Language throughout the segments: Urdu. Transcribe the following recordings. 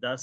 10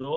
2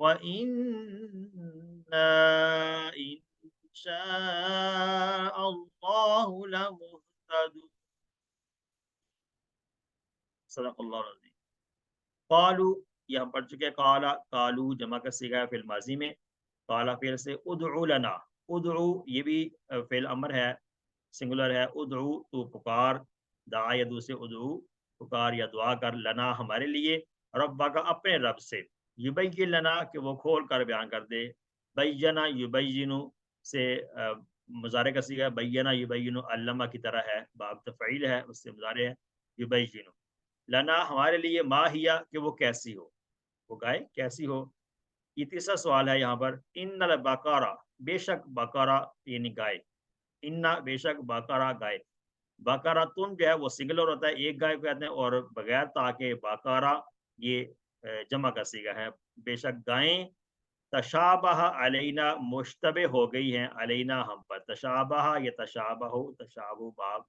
وإنا إن شاء الله لمهتدون صدق اللہ العظیم قالو یہ ہم پڑھ چکے ہیں قالا قالو جمع کا صیغہ ہے فعل ماضی میں قالا فعل سے ادعو لنا ادعو یہ بھی فعل امر ہے سنگولر ہے ادعو تو پکار دعا یدعو سے ادعو پکار یا دعا کر لنا ہمارے لیے ربا کا اپنے رب سے یبین لنا کہ وہ کھول کر بیان کر دے بینا یبینو سے مضارع کا صیغہ بینا یبینو علمہ کی طرح ہے باب تفعیل ہے اس سے مضارع ہے یبینو لنا ہمارے لیے ما ہیا کہ وہ کیسی ہو وہ گائے کیسی ہو یہ تیسرا سوال ہے یہاں پر ان البقرہ بے شک بقرہ یعنی گائے ان بے شک بقرہ گائے بقرہ تن جو ہے وہ سنگلر ہوتا ہے ایک گائے کو کہتے ہیں اور بغیر تاکہ بقرہ یہ جمع کا صیغہ ہے بے شک گائیں تشابہ علینا مشتبہ ہو گئی ہیں علینا ہم پر تشابہ یا تشابہ تشابہ باب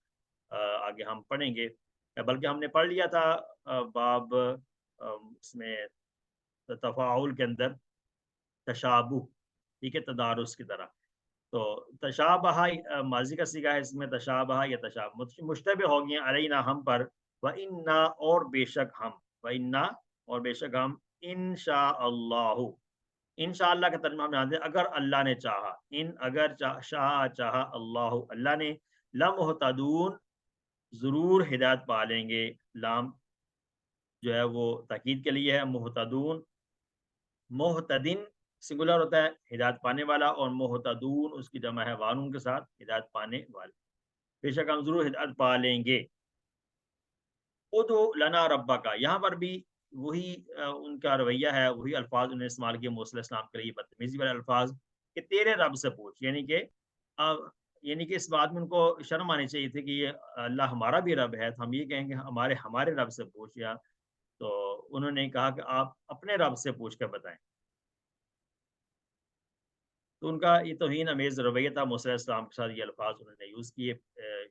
آگے ہم پڑھیں گے بلکہ ہم نے پڑھ لیا تھا باب اس میں تفاعل کے اندر تشابہ ٹھیک ہے تدارس کی طرح تو تشابہ ماضی کا صیغہ ہے اس میں تشابہ یا تشابہ مشتبہ ہو گئے علینا ہم پر وَإِنَّا اور بے شک ہم وَإِنَّا اور بے شک ہم انشاءاللہ انشاءاللہ کا ترجمہ ہم جانتے ہیں اگر اللہ نے چاہا اگر چاہا اللہ اللہ نے لمہتدون ضرور ہدایت پا لیں گے لام جو ہے وہ تاکید کے لیے ہے محتدون محتدن سنگولر ہوتا ہے ہدایت پانے والا اور محتدون اس کی جمع ہے وانون کے ساتھ ہدایت پانے والے بے شک ہم ضرور ہدایت پا لیں گے ادعو لنا ربا کا یہاں پر بھی وہی ان کا رویہ ہے وہی الفاظ انہیں استعمال کیے موسی علیہ السلام کے لیے بدتمیزی والے الفاظ کہ تیرے رب سے پوچھ یعنی کہ اس بات میں ان کو شرم آنی چاہیے تھی کہ یہ اللہ ہمارا بھی رب ہے تو ہم یہ کہیں گے ہمارے رب سے پوچھیا تو انہوں نے کہا کہ آپ اپنے رب سے پوچھ کر بتائیں تو ان کا یہ توہین امیز رویہ تھا موسی علیہ السلام کے ساتھ یہ الفاظ انہوں نے یوز کیے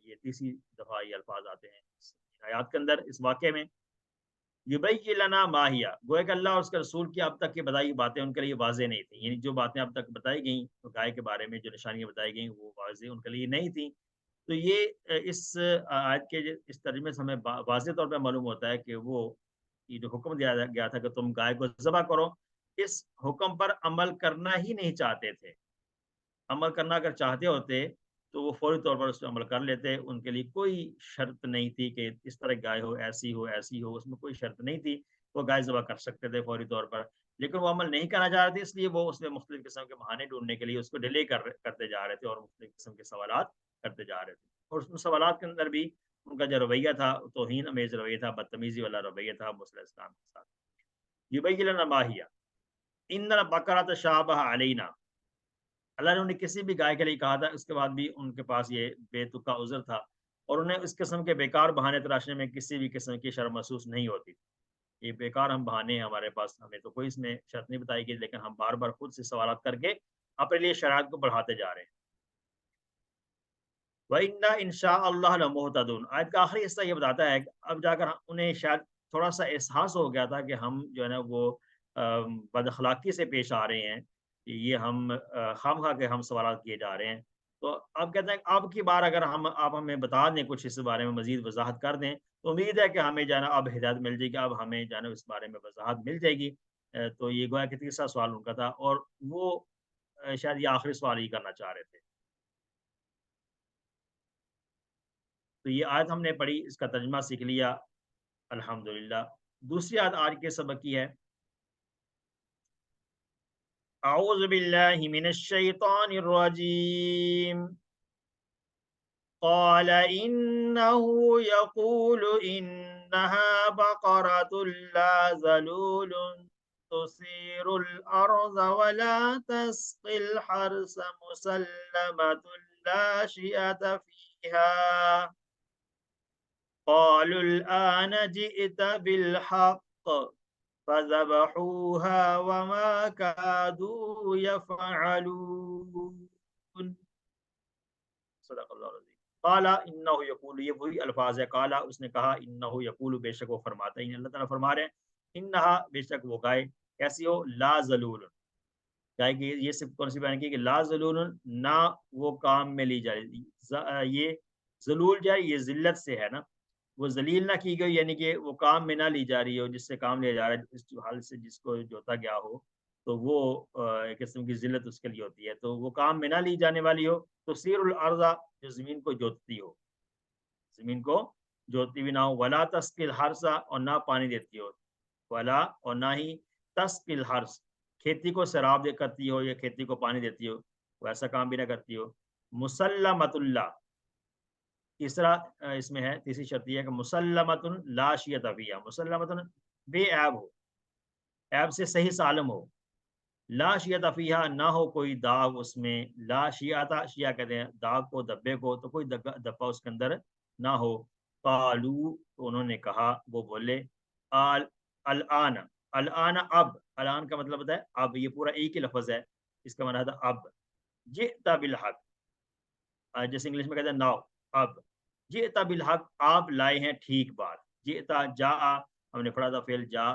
یہ تیسری دفعہ یہ الفاظ آتے ہیں آیات کے اندر اس واقعے میں یبین لنا ما ہیا گویا کہ اللہ اور اس کے رسول کی اب تک کی بتائی باتیں ان کے لیے واضح نہیں تھیں یعنی جو باتیں اب تک بتائی گئیں گائے کے بارے میں جو نشانیاں بتائی گئیں وہ واضح ان کے لیے نہیں تھیں تو یہ اس آیت کے اس ترجمے سے ہمیں واضح طور پہ معلوم ہوتا ہے کہ وہ یہ جو حکم دیا گیا تھا کہ تم گائے کو ذبح کرو اس حکم پر عمل کرنا ہی نہیں چاہتے تھے عمل کرنا اگر چاہتے ہوتے تو وہ فوری طور پر اس پہ عمل کر لیتے ان کے لیے کوئی شرط نہیں تھی کہ اس طرح گائے ہو ایسی ہو اس میں کوئی شرط نہیں تھی وہ گائے ذبح کر سکتے تھے فوری طور پر لیکن وہ عمل نہیں کرنا چاہ رہے تھے اس لیے وہ اس میں مختلف قسم کے بہانے ڈھونڈنے کے لیے اس کو ڈیلے کرتے جا رہے تھے اور مختلف قسم کے سوالات کرتے جا رہے تھے اور اس سوالات کے اندر بھی ان کا جو رویہ تھا توہین امیز رویہ تھا بدتمیزی والا رویہ تھا موسی علیہ السلام کے ساتھ یبین لنا ما ہی ان البقرہ تشابہ علینا اللہ نے انہیں کسی بھی گائے کے لیے کہا تھا اس کے بعد بھی ان کے پاس یہ بے تکا عذر تھا اور انہیں اس قسم کے بیکار بہانے تراشنے میں کسی بھی قسم کی شرم محسوس نہیں ہوتی یہ بیکار ہم بہانے ہیں ہمارے پاس ہمیں تو کوئی اس میں شرط نہیں بتائی گئی لیکن ہم بار بار خود سے سوالات کر کے اپنے لیے شرائط کو بڑھاتے جا رہے ہیں وَإِنَّا إِن شَاءَ اللَّهُ لَمُهْتَدُونَ آیت کا آخری حصہ یہ بتاتا ہے کہ اب جا کر انہیں شاید تھوڑا سا احساس ہو گیا تھا کہ ہم جو ہے نا وہ بد اخلاقی سے پیش آ رہے ہیں یہ ہم خواہ کے ہم سوالات کیے جا رہے ہیں تو اب کہتے ہیں اب کی بار اگر آپ ہمیں بتا دیں کچھ اس بارے میں مزید وضاحت کر دیں تو امید ہے کہ ہمیں جانا اب ہدایت مل جائے گی اب ہمیں جانا اس بارے میں وضاحت مل جائے گی تو یہ گویا کہ تیسرا سوال ان کا تھا اور وہ شاید یہ آخری سوال ہی کرنا چاہ رہے تھے تو یہ آیت ہم نے پڑھی اس کا ترجمہ سیکھ لیا الحمدللہ دوسری آیت آج کے سبق کی ہے اعوذ باللہ من الشیطان الرجیم قال انه يقول انها بقرة لا ذلول تثير الارض ولا تسقي الحرث مسلمة لا شيئة فيها قالوا الآن جئت بالحق فذبحوها وما كادوا يفعلون صدق اللہ العظیم قالا انہ یقول، یہ وہی الفاظ ہے، قالا اس نے کہا، انہ یقول بے شک وہ فرماتا ہے، اللہ تعالیٰ فرما رہے ہیں انہا بے شک وہ گائے کیسی ہو، لا ذلول، گائے کی یہ صرف کون سی بیان کی کہ لا ذلول، نہ وہ کام میں لی جائے، یہ ذلول جو ہے یہ ذلت سے ہے نا، وہ ذلیل نہ کی گئی، یعنی کہ وہ کام میں نہ لی جا رہی ہو، جس سے کام لیا جا رہا ہے، اس حال سے جس کو جوتا گیا ہو تو وہ ایک قسم کی ذلت اس کے لیے ہوتی ہے، تو وہ کام میں نہ لی جانے والی ہو، تو سیر الارض جو زمین کو جوتتی ہو، زمین کو جوتتی بھی نہ ہو، ولا تسقی الحرث اور نہ پانی دیتی ہو، ولا اور نہ ہی تسقی الحرث کھیتی کو سیراب دے کرتی ہو یا کھیتی کو پانی دیتی ہو، وہ ایسا کام بھی نہ کرتی ہو، مسلمت اللہ، تیسرا اس میں ہے، تیسری شرط یہ ہے کہ مسلمت لا شیۃ فیہا، مسلمت بے عیب ہو، عیب سے صحیح سالم ہو، لا شیعت فیہا نہ ہو کوئی داغ اس میں، لا شیعت، شیعہ کہتے ہیں داغ کو، دبے کو، تو کوئی دبا اس کے اندر نہ ہو، قالو تو انہوں نے کہا، وہ بولے، آل الآن، الآن اب، الآن کا مطلب ہوتا ہے اب، یہ پورا ایک ہی لفظ ہے، اس کا معنی تھا اب، جئت بالحق، جیسے انگلش میں کہتے ہیں ناؤ، اب، جئت بالحق آپ لائے ہیں ٹھیک بات، جئت جا، ہم نے پڑھا تھا فعل جا،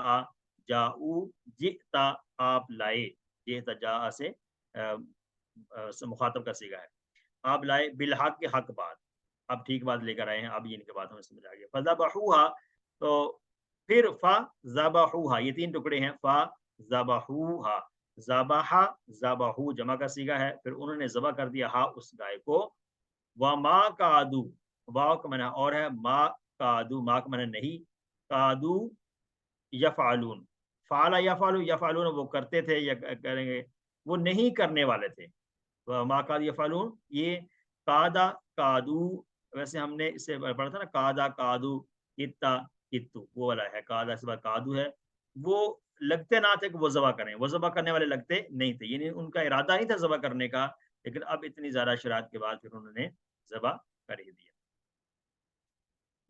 جاؤ، جئت آپ لائے، جئت جا سے مخاطب کا صیغہ ہے، آپ لائے بالحق کے حق بات، اب ٹھیک بات لے کر آئے ہیں، اب یہ ان کے بات ہمیں سمجھ آ گیا، فذبحوها، تو پھر فذبحوها، یہ تین ٹکڑے ہیں، فذبحوها، ذبح، ذبحو جمع کا صیغہ ہے، پھر انہوں نے ذبح کر دیا ہا اس گائے کو، وما کادو، واو کا معنی اور ہے، ما کادو، ما کا معنی نہیں، کادو یفعلون، فعل یفعلو، یفعلون وہ کرتے تھے یا کریں گے، وہ نہیں کرنے والے تھے، ما کاد یفعلون، یہ کادا کادو، ویسے ہم نے اس سے پڑھا تھا نا، کادا کادو کتا کتو، وہ والا ہے، کادا سے بعد کادو ہے، وہ لگتے نہ تھے کہ وہ ذبح کریں، وہ ذبح کرنے والے لگتے نہیں تھے، یعنی ان کا ارادہ نہیں تھا ذبح کرنے کا، لیکن اب اتنی زیادہ شرائط کے بعد پھر انہوں نے ذبح کر ہی دیا۔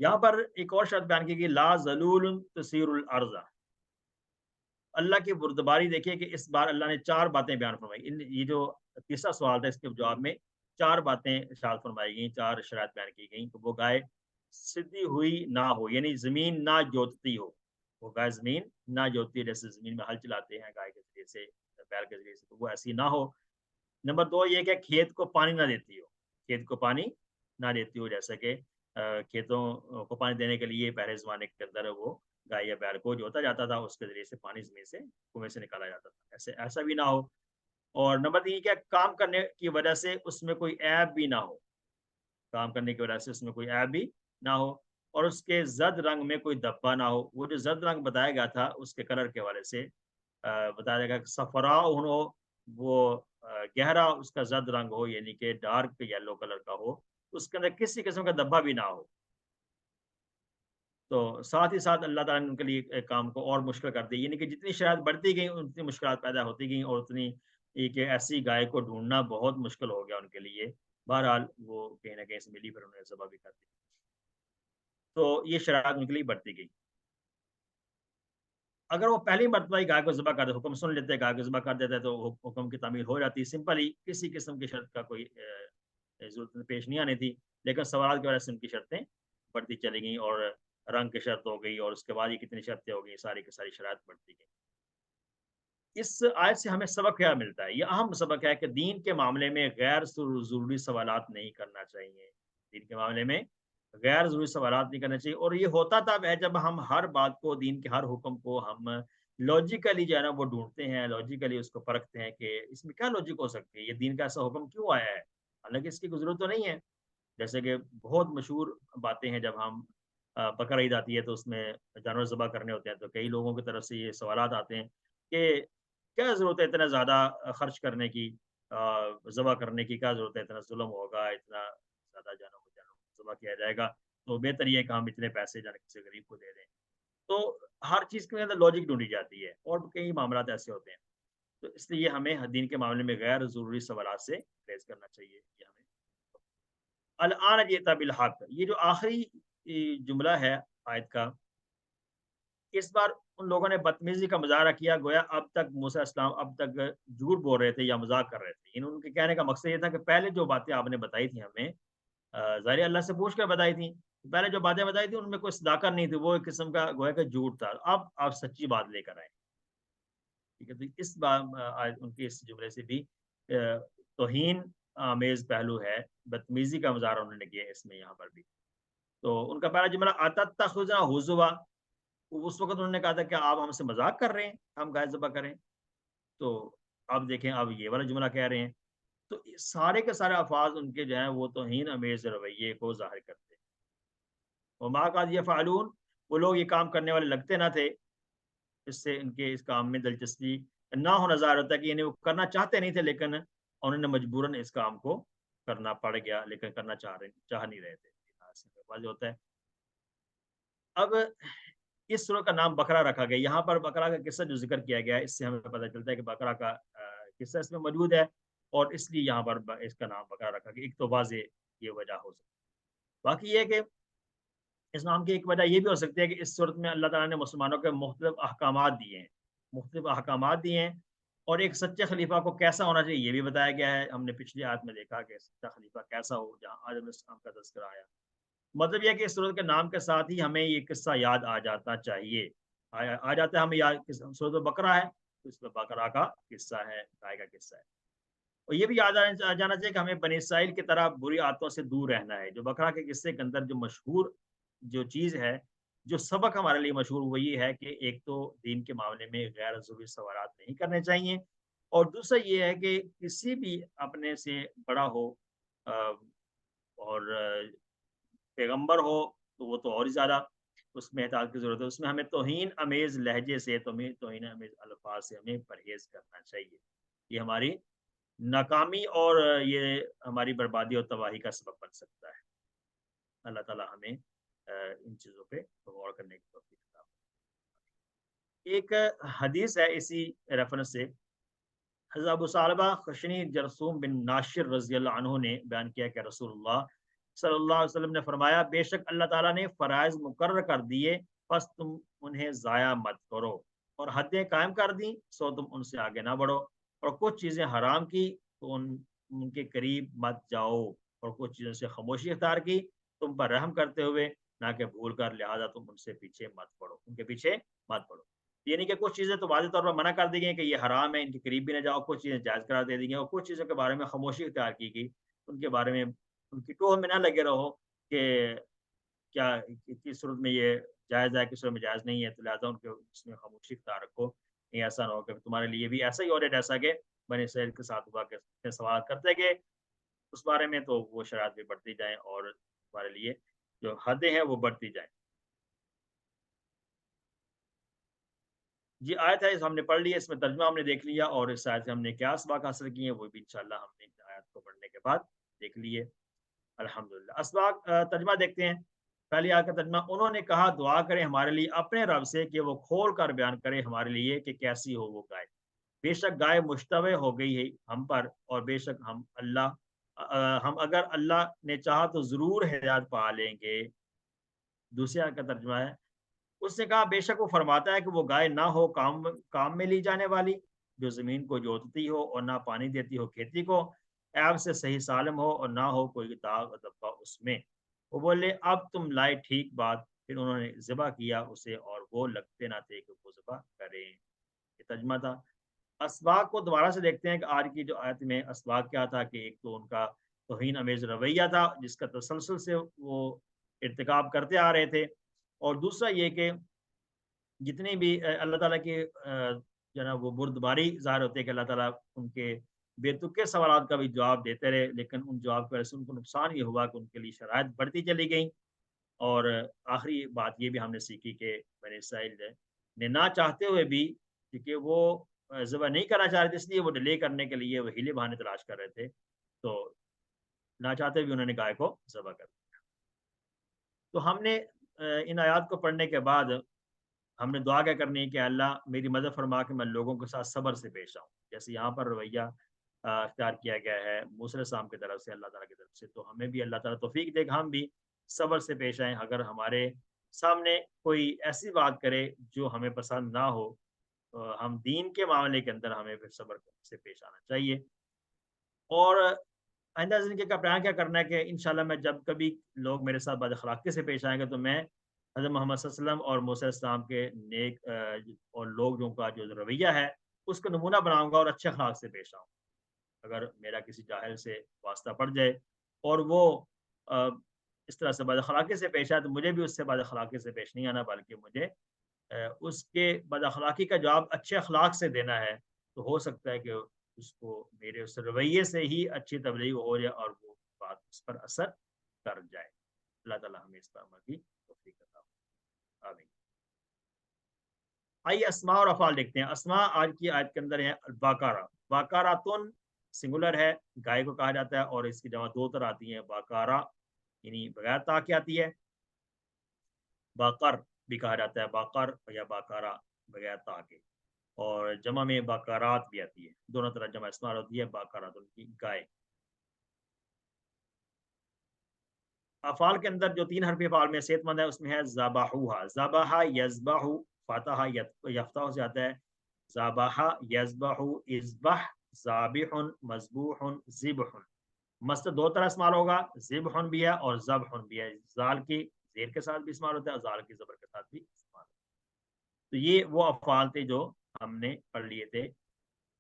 یہاں پر ایک اور شرط بیان کی گئی، لا ذلول تثیر الارض، اللہ کی بردباری دیکھیے کہ اس بار اللہ نے چار باتیں بیان فرمائی، یہ جو تیسرا سوال تھا اس کے جواب میں چار باتیں ارشاد فرمائی گئیں، چار شرائط بیان کی گئیں کہ وہ گائے سیدھی ہوئی نہ ہو، یعنی زمین نہ جوتتی ہو، وہ گائے زمین نہ جوتتی ہے، جیسے زمین میں ہل چلاتے ہیں گائے کے ذریعے سے، بیل کے ذریعے سے، تو وہ ایسی نہ ہو۔ نمبر دو یہ کہ کھیت کو پانی نہ دیتی ہو، کھیت کو پانی نہ دیتی ہو، جیسے کہ کھیتوں کو پانی دینے کے لیے پہلے زمانے کے اندر وہ گائے یا بیل کو جوتا جاتا تھا، اس کے ذریعے سے پانی زمین سے کنویں سے نکالا جاتا تھا، ایسا بھی نہ ہو۔ اور نمبر تین کیا، کام کرنے کی وجہ سے اس میں کوئی عیب بھی نہ ہو، کام کرنے کی وجہ سے اس میں کوئی عیب بھی نہ ہو، اور اس کے زرد رنگ میں کوئی دبا نہ ہو، وہ جو زرد رنگ بتایا گیا تھا اس کے کلر کے حوالے سے بتایا جائے گا کہ صفراء ہو، وہ گہرا اس کا زرد رنگ ہو، یعنی کہ ڈارک یلو کلر کا ہو، اس کے اندر کسی قسم کا دبا بھی نہ ہو، تو ساتھ ہی ساتھ اللہ تعالیٰ نے ان کے لیے کام کو اور مشکل کر دی، یعنی کہ جتنی شرائط بڑھتی گئیں اتنی مشکلات پیدا ہوتی گئیں، اور اتنی کہ ایسی گائے کو ڈھونڈنا بہت مشکل ہو گیا ان کے لیے، بہرحال وہ کہیں نہ کہیں سے ملی، پھر انہوں نے ذبح بھی کر دی، تو یہ شرائط ان کے لیے بڑھتی گئی۔ اگر وہ پہلی مرتبہ ہی گائے کو ذبح کر دے، حکم سن لیتے، گائے کو ذبح کر دیتے، تو حکم کی تعمیل ہو جاتی، سمپل ہی، کسی قسم کی شرط کا کوئی ضرورت پیش نہیں آنی تھی، لیکن سوال کی وجہ سے ان کی شرطیں بڑھتی چلی گئیں، اور رنگ کی شرط ہو گئی، اور اس کے بعد یہ کتنی شرطیں ہو گئی، ساری کی ساری شرائط بڑھتی گئیں۔ اس آیت سے ہمیں سبق کیا ملتا ہے؟ یہ اہم سبق ہے کہ دین کے معاملے میں غیر ضروری سوالات نہیں کرنا چاہیے، دین کے معاملے میں غیر ضروری سوالات نہیں کرنا چاہیے، اور یہ ہوتا تب ہے جب ہم ہر بات کو، دین کے ہر حکم کو ہم لاجیکلی جو ہے نا وہ ڈھونڈتے ہیں، لاجیکلی اس کو پرکھتے ہیں کہ اس میں کیا لاجک ہو سکتی ہے، یہ دین کا ایسا حکم کیوں آیا ہے، حالانکہ اس کی کوئی ضرورت تو نہیں ہے۔ جیسے کہ بہت مشہور باتیں ہیں، جب ہم بقر عید آتی ہے تو اس میں جانور ذبح کرنے ہوتے ہیں، تو کئی لوگوں کی طرف سے یہ سوالات آتے ہیں کہ کیا ضرورت ہے اتنا زیادہ خرچ کرنے کی، ذبح کرنے کی کیا ضرورت ہے، اتنا ظلم ہوگا، اتنا زیادہ جانور ذبح کیا جائے گا، تو بہتر یہ ہے کہ ہم اتنے پیسے جانے کسی غریب کو دے دیں، تو ہر چیز کے اندر لاجک ڈھونڈی جاتی ہے، اور کئی معاملات ایسے ہوتے ہیں، تو اس لیے ہمیں دین کے معاملے میں غیر ضروری سوالات سے پرہیز کرنا چاہیے، یہ ہمیں۔ الآن جئت بالحق، یہ جو آخری جملہ ہے آیت کا، اس بار ان لوگوں نے بدتمیزی کا مظاہرہ کیا، گویا اب تک موسیٰ علیہ السلام اب تک جھوٹ بول رہے تھے یا مذاق کر رہے تھے، ان کے کہنے کا مقصد یہ تھا کہ پہلے جو باتیں آپ نے بتائی تھی ہمیں، ظاہر ہے اللہ سے پوچھ کر بتائی تھی، پہلے جو باتیں بتائی تھی ان میں کوئی صداقت نہیں تھی، وہ ایک قسم کا گویا کہ جھوٹ تھا، اب آپ سچی بات لے کر آئے، ٹھیک ہے؟ تو اس بات ان کے اس جملے سے بھی توہین آمیز پہلو ہے، بدتمیزی کا مظاہرہ انہوں نے کیا ہے اس میں یہاں پر بھی۔ تو ان کا پہلا جملہ اتتخذنا ہزوا، اس وقت انہوں نے کہا تھا کہ آپ ہم سے مذاق کر رہے ہیں ہم گائے ذبح کریں، تو اب دیکھیں اب یہ والا جملہ کہہ رہے ہیں، تو سارے کے سارے الفاظ ان کے جو ہیں وہ توہین امیز رویے کو ظاہر کرتے ہیں۔ وما قد یفعلون، وہ لوگ یہ کام کرنے والے لگتے نہ تھے، اس سے ان کے اس کام میں دلچسپی نہ ہونا ظاہر ہوتا ہے کہ یعنی وہ کرنا چاہتے نہیں تھے، لیکن انہوں نے مجبوراً اس کام کو کرنا پڑ گیا، لیکن کرنا چاہ نہیں رہے تھے، واضح ہوتا ہے۔ اب اس سورہ کا نام بقرہ رکھا گیا، یہاں پر بقرہ کا قصہ جو ذکر کیا گیا ہے اس سے ہمیں پتہ چلتا ہے کہ بقرہ کا قصہ اس میں موجود ہے، اور اس لیے یہاں پر اس کا نام بقرہ رکھا گیا، ایک تو واضح یہ وجہ ہو سکتی ہے۔ باقی یہ ہے کہ اس نام کی ایک وجہ یہ بھی ہو سکتی ہے کہ اس صورت میں اللہ تعالیٰ نے مسلمانوں کے مختلف احکامات دیے ہیں، مختلف احکامات دیے ہیں، اور ایک سچے خلیفہ کو کیسا ہونا چاہیے یہ بھی بتایا گیا ہے۔ ہم نے پچھلی آیت میں دیکھا کہ سچا خلیفہ کیسا ہو، جہاں آدم علیہ السلام کا تذکرہ آیا۔ مطلب یہ ہے کہ اس صورت کے نام کے ساتھ ہی ہمیں یہ قصہ یاد آ جاتا چاہیے، آ جاتا ہے ہمیں یاد، صورت بقرہ ہے تو اس میں بقرہ کا قصہ ہے، گائے کا قصہ ہے۔ اور یہ بھی یاد آ جانا چاہیے کہ ہمیں بنی اسرائیل کی طرح بری عادتوں سے دور رہنا ہے۔ جو بقرہ کے قصے کے اندر جو مشہور جو چیز ہے، جو سبق ہمارے لیے مشہور، وہ یہ ہے کہ ایک تو دین کے معاملے میں غیر ضروری سوالات نہیں کرنے چاہیے، اور دوسرا یہ ہے کہ کسی بھی اپنے سے بڑا ہو اور پیغمبر ہو تو وہ تو اور ہی زیادہ اس میں احتیاط کی ضرورت ہے، اس میں ہمیں توہین امیز لہجے سے، توہین امیز الفاظ سے ہمیں پرہیز کرنا چاہیے، یہ ہماری ناکامی اور یہ ہماری بربادی اور تباہی کا سبب بن سکتا ہے۔ اللہ تعالیٰ ہمیں ان چیزوں پہ غور کرنے کی توفیق عطا فرمائے۔ ایک حدیث ہے اسی ریفرنس سے، حضرت ابو ثعلبہ خشنی جرثوم بن ناشر رضی اللہ عنہ نے بیان کیا کہ رسول اللہ صلی اللہ علیہ وسلم نے فرمایا، بے شک اللہ تعالیٰ نے فرائض مقرر کر دیے، پس تم انہیں ضائع مت کرو، اور حدیں قائم کر دیں سو تم ان سے آگے نہ بڑھو، اور کچھ چیزیں حرام کی تو ان کے قریب مت جاؤ، اور کچھ چیزوں سے خاموشی اختیار کی تم پر رحم کرتے ہوئے، نہ کہ بھول کر، لہذا تم ان سے پیچھے مت پڑو، ان کے پیچھے مت پڑو۔ یعنی کہ کچھ چیزیں تو واضح طور پر منع کر دی گئی کہ یہ حرام ہے، ان کے قریب بھی نہ جاؤ، کچھ چیزیں جائز قرار دے دی گئی، اور کچھ چیزوں کے بارے میں خاموشی اختیار کی گئی، ان کے بارے میں ان کی ٹوہ میں نہ لگے رہو کہ کیا کس صورت میں یہ جائز ہے، کس صورت میں جائز نہیں ہے، تو لہٰذا ان کے اس میں خاموشی اختیار رکھو، یہ ایسا نہ ہو کہ تمہارے لیے بھی ایسا ہی ہو رہا جیسا کہ بنی اسرائیل کے ساتھ ہوا کہ سوال کرتے گئے اس بارے میں، تو وہ شرائط بھی بڑھتی جائیں اور ہمارے لیے جو حدیں ہیں وہ بڑھتی جائیں۔ جی آیت ہے اس ہم نے پڑھ لی ہے، اس میں ترجمہ ہم نے دیکھ لیا، اور اس آیت سے ہم نے کیا اسباق حاصل کیے ہیں وہ بھی انشاءاللہ ہم نے آیت کو پڑھنے کے بعد دیکھ لیے، الحمدللہ۔ اسباق ترجمہ دیکھتے ہیں۔ پہلی آیت کا ترجمہ، انہوں نے کہا دعا کرے ہمارے لیے اپنے رب سے کہ وہ کھول کر بیان کرے ہمارے لیے کہ کیسی ہو وہ گائے، بے شک گائے مشتبہ ہو گئی ہے ہم پر، اور بے شک ہم اگر اللہ نے چاہا تو ضرور ہدایت پا لیں گے۔ دوسری آیت کا ترجمہ ہے، اس نے کہا بے شک وہ فرماتا ہے کہ وہ گائے نہ ہو کام میں لی جانے والی، جو زمین کو جوتتی ہو اور نہ پانی دیتی ہو کھیتی کو، عیب سے صحیح سالم ہو اور نہ ہو کوئی داغ و دبا اس میں۔ وہ بولے اب تم لائے ٹھیک بات، پھر انہوں نے ذبح کیا اسے، اور وہ لگتے نہ تھے کہ وہ ذبح کریں۔ یہ ترجمہ تھا۔ اسباق کو دوبارہ سے دیکھتے ہیں کہ آج کی جو آیت میں اسباق کیا تھا، کہ ایک تو ان کا توہین امیز رویہ تھا جس کا تسلسل سے وہ ارتکاب کرتے آ رہے تھے، اور دوسرا یہ کہ جتنی بھی اللہ تعالیٰ کی جو ہے نا وہ بردباری ظاہر ہوتی ہے کہ اللہ تعالیٰ ان کے بے تکے سوالات کا بھی جواب دیتے رہے، لیکن ان جواب کی وجہ سے ان کو نقصان یہ ہوا کہ ان کے لیے شرائط بڑھتی چلی گئیں، اور آخری بات یہ بھی ہم نے سیکھی کہ بنی اسرائیل نے نہ چاہتے ہوئے بھی، کیونکہ وہ ذبح نہیں کرنا چاہ رہے تھے، اس لیے وہ ڈیلے کرنے کے لیے وہ ہیلے بہانے تلاش کر رہے تھے، تو نہ چاہتے بھی انہوں نے گائے کو ذبح کر دیا۔ تو ہم نے ان آیات کو پڑھنے کے بعد ہم نے دعا کیا کرنی ہے کہ اللہ میری مدد فرما کہ میں لوگوں کے ساتھ صبر سے پیش آؤں، جیسے یہاں پر رویہ اختیار کیا گیا ہے موسیٰ علیہ السلام کی طرف سے، اللہ تعالیٰ کی طرف سے، تو ہمیں بھی اللہ تعالیٰ توفیق دے کہ ہم بھی صبر سے پیش آئیں۔ اگر ہمارے سامنے کوئی ایسی بات کرے جو ہمیں پسند نہ ہو، ہم دین کے معاملے کے اندر ہمیں پھر صبر سے پیش آنا چاہیے، اور آئندہ زندگی کا پلان کیا کرنا ہے کہ انشاءاللہ میں جب کبھی لوگ میرے ساتھ بد اخلاقی سے پیش آئیں گے تو میں حضرت محمد صلی اللہ علیہ وسلم اور موسیٰ علیہ السلام کے نیک اور لوگوں کا جو رویہ ہے اس کا نمونہ بناؤں گا اور اچھے اخلاق سے پیش آؤں. اگر میرا کسی جاہل سے واسطہ پڑ جائے اور وہ اس طرح سے بد اخلاقی سے پیش آئے تو مجھے بھی اس سے بد اخلاقی سے پیش نہیں آنا، بلکہ مجھے اس کے بد اخلاقی کا جواب اچھے اخلاق سے دینا ہے. تو ہو سکتا ہے کہ اس کو میرے اس رویے سے ہی اچھی تبلیغ ہو جائے اور وہ بات اس پر اثر کر جائے. اللہ تعالیٰ ہمیں اس پر عمل کی توفیق عطا فرمائے. آمین. آئیے اسماء اور افعال دیکھتے ہیں. اسماء آج کی آیت کے اندر ہے باکارا. باکاراتن سنگولر ہے، گائے کو کہا جاتا ہے، اور اس کی جمع دو طرح آتی ہیں، باکارا یعنی بغیر تا کے آتی ہے، باقر بھی کہا جاتا ہے، باقر یا باکارا بغیر تا کے، اور جمع میں باکارات بھی آتی ہے. دونوں طرح جمع استعمال ہوتی ہے باکارات ان کی گائے. افعال کے اندر جو تین حرفی افعال میں صحت مند ہے اس میں ہے ذبحوہا. ذبح یذبح فاتحہ یفتح سے آتا ہے. ذبح یذبح اذبح ذابح مذبوح ذبح. مست دو طرح استعمال ہوگا، ذبح بھی ہے اور ذبح بھی ہے. زال کی زیر کے ساتھ بھی استعمال ہوتا ہے، زال کی زبر کے ساتھ بھی استعمال ہوتا ہے. تو یہ وہ افعال تھے جو ہم نے پڑھ لیے تھے،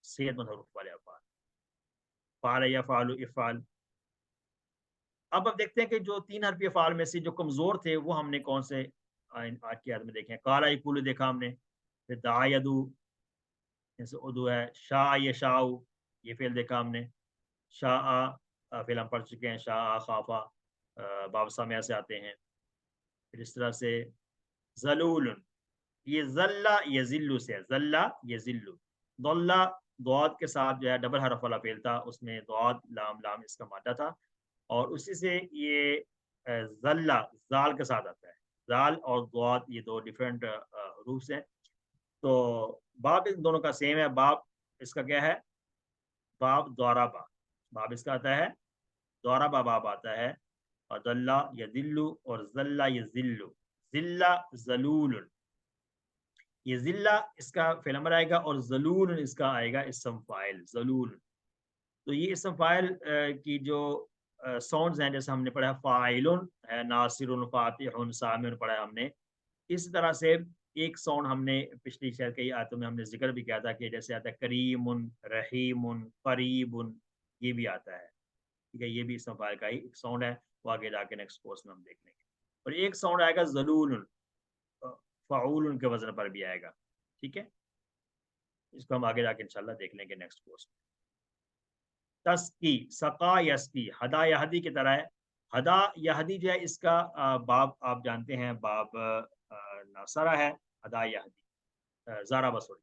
صحت مند حروف والے افعال. فعل یفعل افعال. اب دیکھتے ہیں کہ جو تین حرفی افعال میں سے جو کمزور تھے وہ ہم نے کون سے آج کی یاد میں دیکھے ہیں. کالا یقول دیکھا ہم نے، پھر دعا یدو جیسے ادو ہے، شاء یشاء یہ فعل دیکھا ہم نے، شاء فعل ہم پڑھ چکے ہیں، شاء خافا باب سامعہ سے آتے ہیں. پھر اس طرح سے ذلول، یہ ذلہ یذل سے، ذلہ یذل. ضلہ ضاد کے ساتھ جو ہے ڈبل حرف والا فعل تھا، اس میں ضاد لام لام اس کا مادہ تھا، اور اسی سے یہ ذلہ زال کے ساتھ آتا ہے. زال اور ضاد یہ دو ڈفرینٹ حروف ہیں. تو باب ان دونوں کا سیم ہے. باب اس کا کیا ہے؟ باب ضربہ. باب اس کا آتا ہے ضربہ، باب آتا ہے. اور ذلہ یذل اور ذلہ یذل. ذلہ ذلول، یہ ذلہ اس کا فعل امر آئے گا اور ذلول اس کا آئے گا اسم فاعل ذلول. تو یہ اسم فاعل کی جو ساؤنڈز ہیں، جیسے ہم نے پڑھا فاعل ہے، ناصر فاتح سامع پڑھا ہم نے، اس طرح سے ایک ساؤنڈ ہم نے پچھلی شاید کئی آیتوں میں ہم نے ذکر بھی کیا تھا کہ جیسے آتا ہے کریم رحیم قریب، یہ بھی آتا ہے. ٹھیک ہے، یہ بھی اسم فاعل کا ہی ایک ساؤنڈ ہے، وہ آگے جا کے نیکسٹ کورس میں ہم دیکھ لیں گے. اور ایک ساؤنڈ آئے گا ذلول، فعول کے وزن پر بھی آئے گا. ٹھیک ہے، اس کو ہم آگے جا کے انشاءاللہ دیکھ لیں گے نیکسٹ کورس میں. تسقی، سقا یسقی، ہدا یہدی کی طرح ہے. ہدا یہدی جو ہے اس کا باب آپ جانتے ہیں، باب ناصرہ ہے. ہدا یہدی زارا بسوری.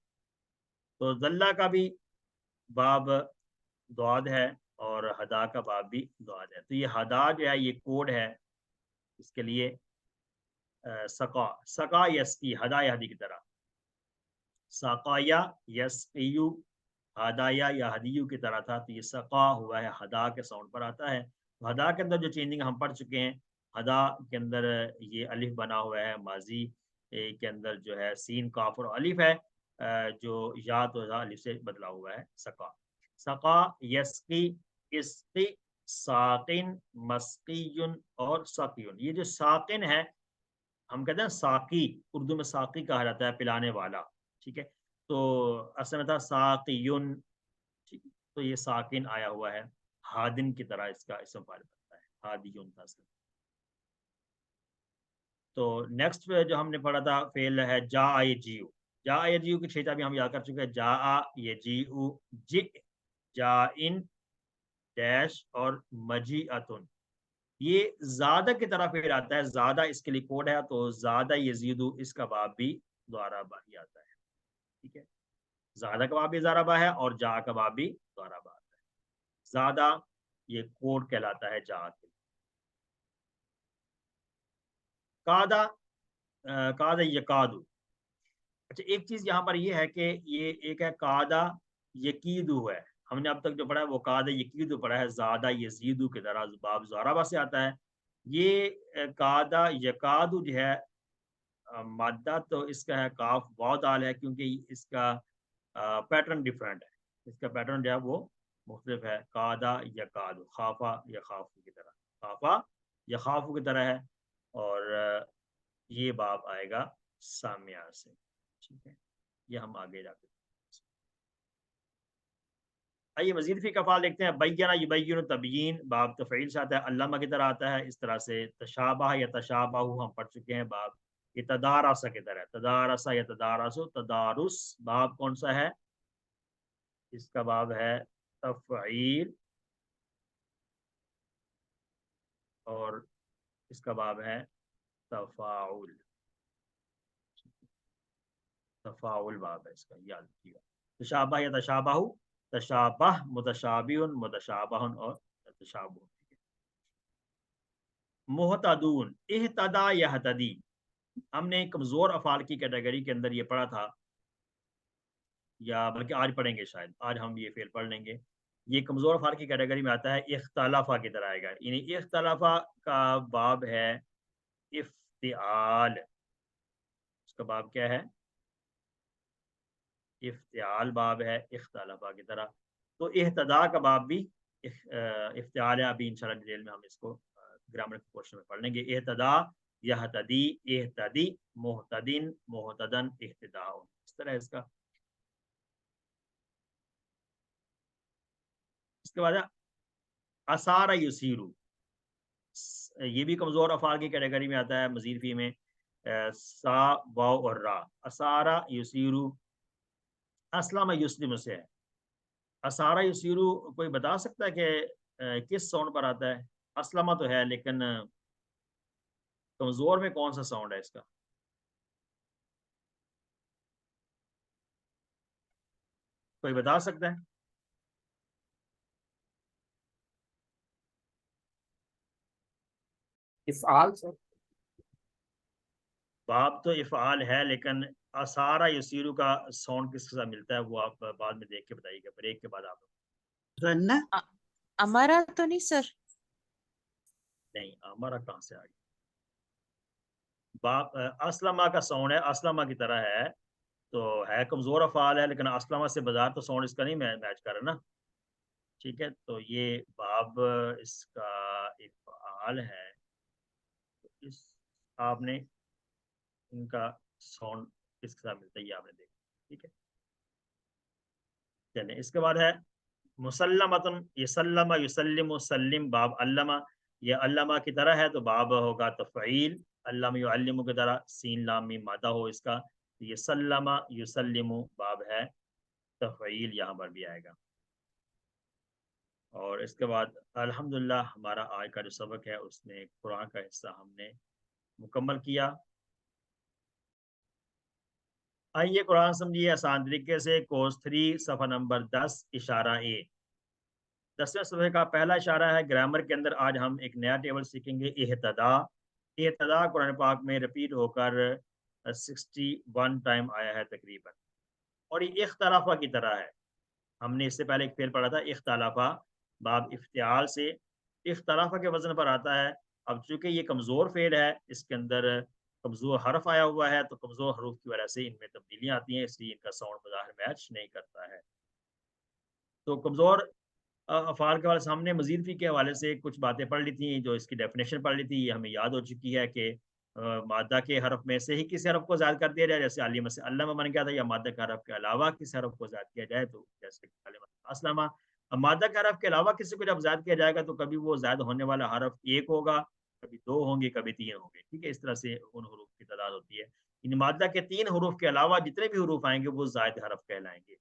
تو ذلہ کا بھی باب دعاد ہے اور ہدا کا باب بھی دعاد ہے. تو یہ ہدا جو ہے یہ کوڈ ہے اس کے لیے. سقا، سقا یسقی، ہدا یہدی کی طرح. ساقایا یسقیو، ہدایا یا ہدیو کی طرح تھا. تو یہ سقا ہوا ہے، ہدا کے ساؤنڈ پر آتا ہے. ہدا کے اندر جو چینجنگ ہم پڑھ چکے ہیں، ہدا کے اندر یہ الف بنا ہوا ہے، ماضی کے اندر جو ہے سین کاف اور الف ہے، جو یا تو الف سے بدلا ہوا ہے. سقا، سقا یسقی، اسقی، ساقن، مسقیون اور سقیون. یہ جو ساقن ہے ہم کہتے ہیں ساقی، اردو میں ساقی کہا جاتا ہے پلانے والا. ٹھیک ہے، تو اصل میں تھا ساقیون. ٹھیک، تو یہ ساکن آیا ہوا ہے، ہادن کی طرح اس کا اسم فاعل بنتا ہے، ہادیون تھا اصل. تو نیکسٹ جو ہم نے پڑھا تھا فعل ہے جا یجیو. جا یجیو کی چھیتا بھی ہم یاد کر چکے ہیں. جا یجیو، جی، جا ان ڈیش اور مجی اتن. یہ زیادہ کی طرح فعل آتا ہے، زیادہ اس کے لیے کوڈ ہے. تو زیادہ یزیدو اس کا باب بھی دوارا با ہی آتا ہے. ٹھیک ہے، زیادہ کا باب بھی زاربا ہے اور جا کا باب بھی زاربا آتا ہے. زیادہ یہ کوڈ کہلاتا ہے جا کے. کادا، کادا یکادو. اچھا ایک چیز یہاں پر یہ ہے کہ یہ ایک ہے کادا یقیدو ہے. ہم نے اب تک جو پڑھا ہے وہ کادا یقیدو پڑھا ہے، زیادہ یزیدو کی طرح باب زاربا سے آتا ہے. یہ کادا یکادو جو ہے مادہ تو اس کا ہے کاف واو دال ہے، کیونکہ اس کا پیٹرن ڈفرینٹ ہے. اس کا پیٹرن جو ہے وہ مختلف ہے، قادا یا قاد، خافا یا خافو کی طرح، خافا یا خافو کی طرح ہے، اور یہ باب آئے گا سامعہ سے، ٹھیک ہے، یہ ہم آگے جا کے آئیے مزید فی کفال دیکھتے ہیں۔ بینا یبین تبیین باب تفعیل سے آتا ہے، علامہ کی طرح آتا ہے، اس طرح سے تشابہ یا تشابہ ہم پڑھ چکے ہیں، باب یہ تدارسہ کی طرح، تدارسہ یا تدارسو، تدارس باب کون سا ہے؟ اس کا باب ہے تفعیل، اور اس کا باب ہے تفاعل، تفاعل باب ہے اس کا، یاد رکھیے گا۔ تشابہ یا تشابہ، تشابہ متشابہ متشابہ اور تشابہ۔ محتدون اہتدا یہتدی، ہم نے کمزور افعال کی کیٹیگری کے اندر یہ پڑھا تھا، یا بلکہ آج پڑھیں گے، شاید آج ہم یہ فعل پڑھ لیں گے۔ یہ کمزور افعال کی کیٹیگری میں آتا ہے، اختلافہ کی طرح آئے گا، یعنی اختلافہ کا باب ہے افتعال، اس کا باب کیا ہے؟ افتعال باب ہے اختلافہ کی طرح۔ تو اہتدا کا باب بھی افتعال ہے، ابھی انشاءاللہ ڈیٹیل میں ہم اس کو گرامر کے پورشن میں پڑھ لیں گے۔ اہتدا یہتدی، اہتدی، محتدن، محتدن، اہتداء، اس طرح اس کا۔ اس کے بعد اسارا یسیرو، یہ بھی کمزور افعال کی کیٹیگری میں آتا ہے، مزید فی میں سا واو اور را، اسارا یسیرو، اسلم یسلم سے ہے۔ اسارا یسیرو کوئی بتا سکتا ہے کہ کس ساؤنڈ پر آتا ہے؟ اسلمہ تو ہے، لیکن کمزور میں کون سا ساؤنڈ ہے اس کا؟ کوئی بتا سکتا ہے؟ افعال سے باب تو افعال ہے، لیکن اسارا یسیرو کا ساؤنڈ کس کے ساتھ ملتا ہے، وہ آپ بعد میں دیکھ کے بتائیے گا، بریک کے بعد آپ رنہ ہمارا تو نہیں سر، نہیں، ہمارا کہاں سے آ گیا؟ باب اسلمہ کا ساؤنڈ ہے، اسلمہ کی طرح ہے، تو ہے کمزور افعال ہے، لیکن اسلمہ سے بظاہر تو ساؤنڈ اس کا نہیں میچ کر رہا نا، ٹھیک ہے، تو یہ باب اس کا افعال ہے، تو اس آپ نے ان کا ساؤنڈ کس کے ساتھ ملتا ہے یہ آپ نے دیکھا، ٹھیک ہے، چلیں اس کے بعد ہے مسلمتن، یسلم یسلم سلم باب علامہ، یہ علامہ کی طرح ہے، تو باب ہوگا تفعیل، علامہ یعلم کی طرح، سین لام میم مادہ ہو اس کا، یہ سلم یسلم باب ہے تفعیل، یہاں پر بھی آئے گا۔ اور اس کے بعد الحمدللہ ہمارا آج کا جو سبق ہے اس میں قرآن کا حصہ ہم نے مکمل کیا۔ آئیے قرآن سمجھیے آسان طریقے سے، کورس 3 صفحہ نمبر 10 اشارہ اے، 10ویں صفحے کا پہلا اشارہ ہے گرامر کے اندر، آج ہم ایک نیا ٹیبل سیکھیں گے، اہتدا۔ اہتدا قرآن پاک میں ریپیٹ ہو کر 61 ٹائم آیا ہے تقریباً، اور یہ اختلافہ کی طرح ہے، ہم نے اس سے پہلے ایک فعل پڑھا تھا اختلافہ باب افتعال سے، اختلافہ کے وزن پر آتا ہے۔ اب چونکہ یہ کمزور فعل ہے، اس کے اندر کمزور حرف آیا ہوا ہے، تو کمزور حروف کی وجہ سے ان میں تبدیلیاں آتی ہیں، اس لیے ان کا ساؤنڈ بظاہر میچ نہیں کرتا ہے۔ تو کمزور افعال کے حوالے سے ہم نے مزید فی کے حوالے سے کچھ باتیں پڑھ لی تھیں، جو اس کی ڈیفینیشن پڑھ لی تھی، یہ ہمیں یاد ہو چکی ہے کہ مادہ کے حرف میں سے ہی کسی حرف کو زائد کر دیا جائے، جیسے علامہ سے علامہ بن گیا تھا، یا مادہ کے حرف کے علاوہ کسی حرف کو زائد کیا جائے، تو جیسے اسلامہ، مادہ کے حرف کے علاوہ کسی کو جب زائد کیا جائے گا تو کبھی وہ زائد ہونے والا حرف ایک ہوگا، کبھی 2 ہوں گے، کبھی 3 ہوں گے، ٹھیک ہے، اس طرح سے ان حروف کی تعداد ہوتی ہے، ان مادہ کے 3 حروف کے علاوہ جتنے بھی حروف آئیں گے وہ زائد حرف کہلائیں گے۔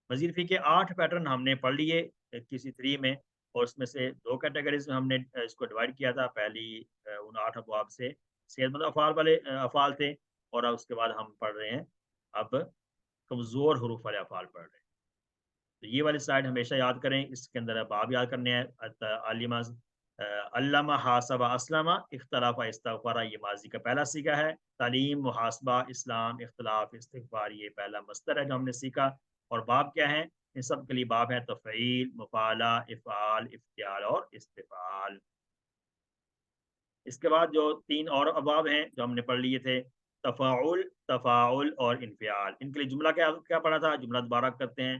مزید فی کے 8 پیٹرن ہم نے پڑھ لیے کسی 3 میں، اور اس میں سے 2 کیٹیگریز میں ہم نے اس کو ڈیوائڈ کیا تھا، پہلی ان 8 ابواب سے صحت مند افعال والے افعال تھے، اور اس کے بعد ہم پڑھ رہے ہیں اب کمزور حروف والے افعال پڑھ رہے ہیں۔ تو یہ والی سلائڈ ہمیشہ یاد کریں، اس کے اندر باب یاد کرنے ہیں، عالمہ علامہ حاسبہ اسلامہ اختلاف استغفار، یہ ماضی کا پہلا سیکھا ہے، تعلیم محاسبہ اسلام اختلاف استغفار، یہ پہلا مصدر ہے جو ہم نے سیکھا، اور باب کیا ہیں؟ ان سب کے لیے باب ہے تفعیل، مفعلہ، افعال، افتعال اور استفعال۔ اس کے بعد جو 3 اور ابواب ہیں جو ہم نے پڑھ لیے تھے، تفاعل، تفاعل اور انفعال، ان کے لیے جملہ کیا پڑھا تھا، جملہ دوبارہ کرتے ہیں،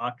8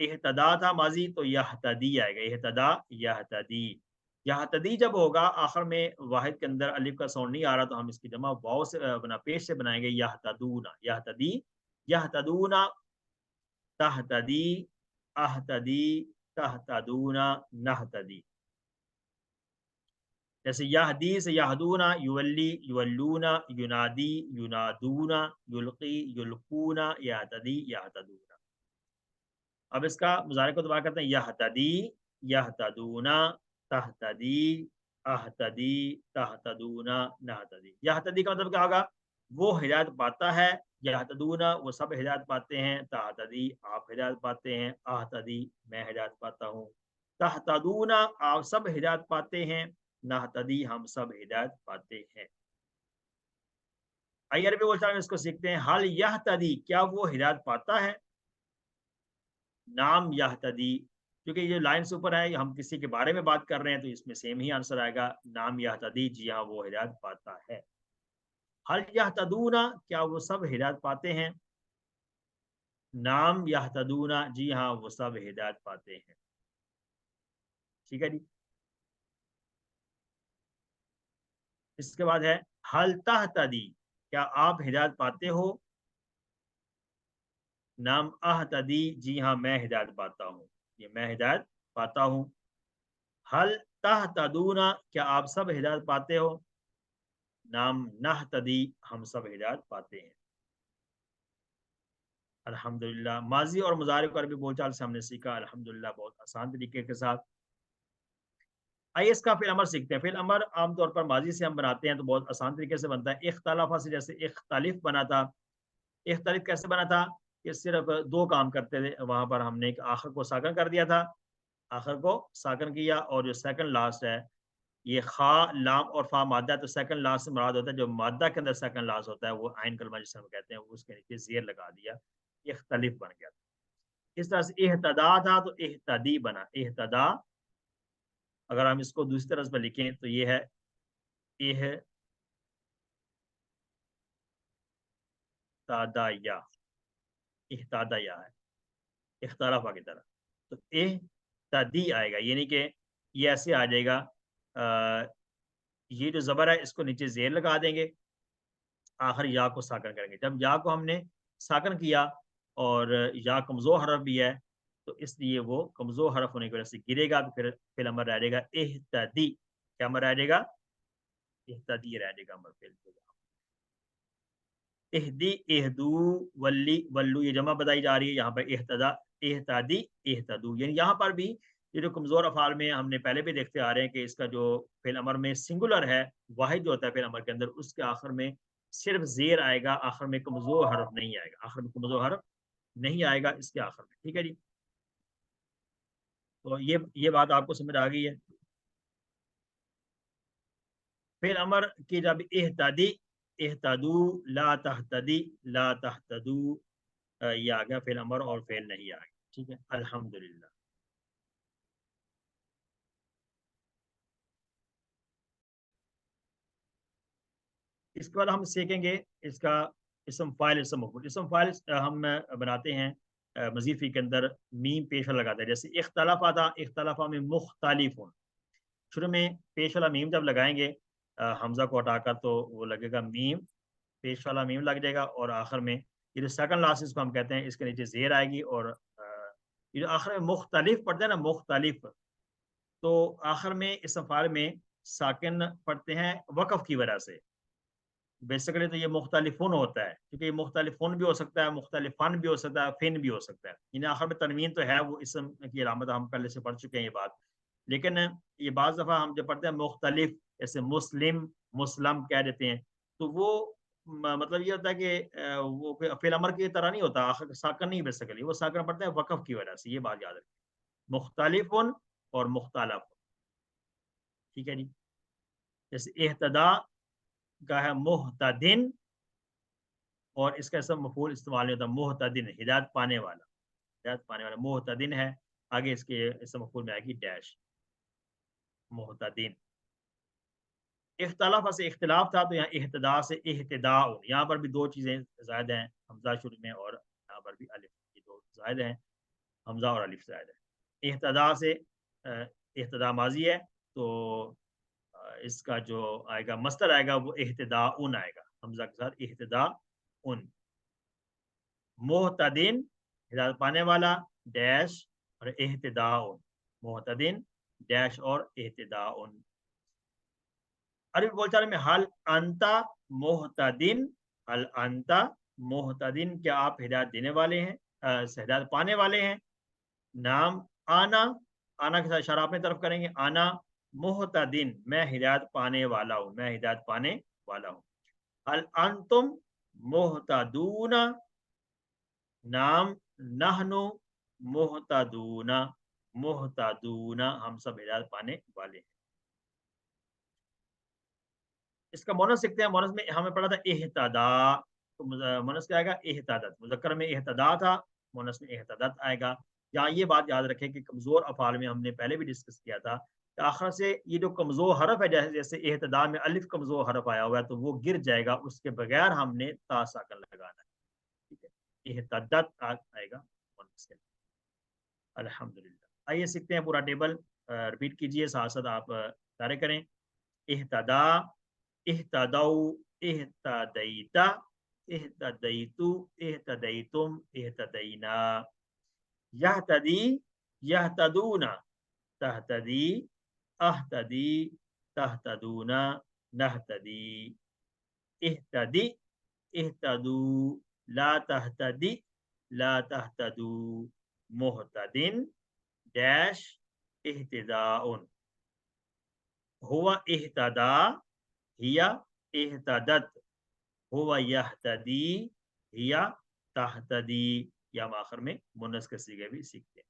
اہتدا تھا ماضی تو یہتدی آئے گا، اہتدا یہتدی، یہتدی جب ہوگا آخر میں واحد کے اندر الف کا ساؤنڈ نہیں آ رہا تو ہم اس کی جمع واو سے بنا پیش سے بنائیں گے یہتدونا، یہتدی یہتدونا، تہتدی اہتدی تہتدونا نہتدی، جیسے یہدی سے یہدونا، یولی یولونا، ینادی ینادونا، یلقی یلقونا، یہتدی یہتدونا۔ اب اس کا مضارع کو دوبارہ کرتے ہیں، یہتدی یہتدونا، تہتدی اہتدی تہتدونا نہتدی۔ یہتدی کا مطلب کیا ہوگا؟ وہ ہدایت پاتا ہے، یہتدونا وہ سب ہدایت پاتے ہیں، تہتدی آپ ہدایت پاتے ہیں، اہتدی میں ہدایت پاتا ہوں، تہتدونا آپ سب ہدایت پاتے ہیں، نہتدی ہم سب ہدایت پاتے ہیں۔ آئیے عربی بولتا ہے اس کو سیکھتے ہیں، حل یہتدی کیا وہ ہدایت پاتا ہے؟ نام یہتدی، کیونکہ یہ لائن سے اوپر ہے، ہم کسی کے بارے میں بات کر رہے ہیں تو اس میں سیم ہی آنسر آئے گا، نام یہتدی جی ہاں وہ ہدایت پاتا ہے۔ حل یہتدونا کیا وہ سب ہدایت پاتے ہیں؟ نام یہتدونا جی ہاں وہ سب ہدایت پاتے ہیں۔ ٹھیک ہے جی، اس کے بعد ہے حل تہتدی کیا آپ ہدایت پاتے ہو؟ نام اہتدی جی ہاں میں ہدایت پاتا ہوں، یہ میں ہدایت پاتا ہوں۔ حل تہتدونا کیا آپ سب ہدایت پاتے ہو؟ نام نہتدی ہم سب ہدایت پاتے ہیں۔ الحمدللہ، ماضی اور مضارع کو عربی بول چال سے ہم نے سیکھا الحمدللہ بہت آسان طریقے کے ساتھ۔ آئیے اس کا فعل امر سیکھتے ہیں۔ فعل امر عام طور پر ماضی سے ہم بناتے ہیں تو بہت آسان طریقے سے بنتا ہے، اختلافہ سے، جیسے اختلف بنا تھا۔ اختلف کیسے بنا تھا کہ صرف دو کام کرتے تھے، وہاں پر ہم نے ایک آخر کو ساکن کر دیا تھا، آخر کو ساکن کیا، اور جو سیکنڈ لاسٹ ہے یہ خا لام اور فا مادہ، تو سیکنڈ لاسٹ سے مراد ہوتا ہے جو مادہ کے اندر سیکنڈ لاسٹ ہوتا ہے وہ عین کلمہ جسے ہم کہتے ہیں، اس کے نیچے زیر لگا دیا، اختلف بن گیا۔ اس طرح سے اہتدا تھا تو اہتدی بنا، اہتدا اگر ہم اس کو دوسری طرح پر لکھیں تو یہ ہے اہتدایا، اہتدایا ہے اختلافہ کی طرح، تو اہتدی آئے گا، یعنی کہ یہ ایسے آ جائے گا، یہ جو زبر ہے اس کو نیچے زیر لگا دیں گے، آخر یا کو ساکن کریں گے۔ جب یا کو ہم نے ساکن کیا اور یا کمزور حرف بھی ہے تو اس لیے وہ کمزور حرف ہونے کی وجہ سے گرے گا، تو پھر فعل امر رہ جائے گا اہتدی، کیا امر رہ جائے گا؟ اہتدی رہ جائے گا امر فعل۔ اہدی اہدو ولی ولو یہ جمع بتائی جا رہی ہے، یہاں پر اہتدا اہتدی اہتدو، یعنی یہاں پر بھی یہ جو کمزور افعال میں ہم نے پہلے بھی دیکھتے آ رہے ہیں کہ اس کا جو فعل امر میں سنگولر ہے، واحد جو ہوتا ہے فعل امر کے اندر، اس کے آخر میں صرف زیر آئے گا، آخر میں کمزور حرف نہیں آئے گا، آخر میں کمزور حرف نہیں آئے گا اس کے آخر میں۔ ٹھیک ہے جی، تو یہ بات آپ کو سمجھ آ گئی ہے۔ فعل امر کی جب اہتدی اہتدو لا تہتدی لا تہتدو، یہ آ گیا فعل امر اور فعل نہیں آ گیا۔ ٹھیک ہے، الحمدللہ۔ اس کے بعد ہم سیکھیں گے اس کا اسم فاعل، اسم مفعول۔ اسم فاعل ہم بناتے ہیں مزید فی کے اندر میم پیش والا لگاتے ہیں، جیسے اختلاف آتا، اختلافہ میں مختلف، شروع میں پیش والا میم جب لگائیں گے حمزہ کو ہٹا کر تو وہ لگے گا میم، پیش والا میم لگ جائے گا، اور آخر میں یہ جو سیکنڈ لاسٹ کو ہم کہتے ہیں اس کے نیچے زیر آئے گی، اور یہ جو آخر میں مختلف پڑھتے ہیں نا، مختلف، تو آخر میں اسم فاعل میں ساکن پڑھتے ہیں وقف کی وجہ سے، بیسیکلی تو یہ مختلفون ہوتا ہے، کیونکہ یہ مختلفون بھی ہو سکتا ہے، مختلفان بھی ہو سکتا ہے، فن بھی ہو سکتا ہے، یعنی آخر میں تنوین تو ہے، وہ اسم کی علامت ہم پہلے سے پڑھ چکے ہیں یہ بات، لیکن یہ بعض دفعہ ہم جب پڑھتے ہیں مختلف، جیسے مسلم مسلم کہہ دیتے ہیں، تو وہ مطلب یہ ہوتا ہے کہ وہ فعل امر کی طرح نہیں ہوتا، آخر ساکن نہیں بیسیکلی، وہ ساکن پڑھتے ہیں وقف کی وجہ سے، یہ بات یاد رکھیں، مختلفن اور مختلف۔ ٹھیک ہے جی، جیسے اہتدا کا ہے محتدن، اور اس کا اسم مفعول استعمال نہیں ہوتا، محتدن ہدایت پانے والا، ہدایت پانے والا محتدن ہے، آگے اس کے اسم مفعول میں آئے گی ڈیش، محتدن۔ اختلاف سے اختلاف تھا تو یہاں اہتدا سے اہتداء، یہاں پر بھی دو چیزیں زائد ہیں، حمزہ شروع میں اور یہاں پر بھی الف، یہ دو زائد ہیں، حمزہ اور الف زائد ہے. اہتدا سے اہتدا ماضی ہے تو اس کا جو آئے گا مصدر آئے گا وہ اہتداءن آئے گا, حمزہ کے ساتھ اہتداءن. محتدین ہدایت پانے والا ڈیش اور اہتداءن, محتدین ڈیش اور اہتداءن. عربی بول چال میں حل انتا محتدین, حل انتا محتدین, کیا آپ ہدایت دینے والے ہیں, ہدایت پانے والے ہیں. نام آنا, آنا کے ساتھ اشارہ اپنے طرف کریں گے, آنا محتدین, میں ہدایت پانے والا ہوں, میں ہدایت پانے والا ہوں. حل انتم محتدون, نام نحنو محتدون, محتدون, ہم سب ہدایت پانے والے ہیں. اس کا مونس سیکھتے ہیں. مونس میں ہمیں پڑھا تھا اہتدا, تو مونس کیا آئے گا اہتدت. مذکر میں اہتدا تھا, مونس میں اہتدت آئے گا. یہاں یہ بات یاد رکھیں کہ کمزور افعال میں ہم نے پہلے بھی ڈسکس کیا تھا کہ آخر سے یہ جو کمزور حرف ہے, جیسے اہتدا میں الف کمزور حرف آیا ہوا ہے تو وہ گر جائے گا, اس کے بغیر ہم نے تا ساکن لگانا ہے. ٹھیک ہے, اہتدت آئے گا مونس کے. الحمدللہ. آئیے سیکھتے ہیں پورا ٹیبل, رپیٹ کیجئے ساتھ ساتھ آپ اشارے کریں. اہتدا, اہتدوا, اہتدیتا, اہتدیتو, اہتدیتم, اہتدینا. یہتدی, یہتدون, تہتدی, اہتدی, تہتدون, نہتدی. اہتدی, اہتدو, لا تہتدی, لا تہتدو. محتدن ڈیش اہتداءن. ہوا اہتدا, ہیا اہتدت, ہوا یہتدی, ہیا تہتدی. یا ہم آخر میں مونس کے صیغے بھی سیکھتے ہیں.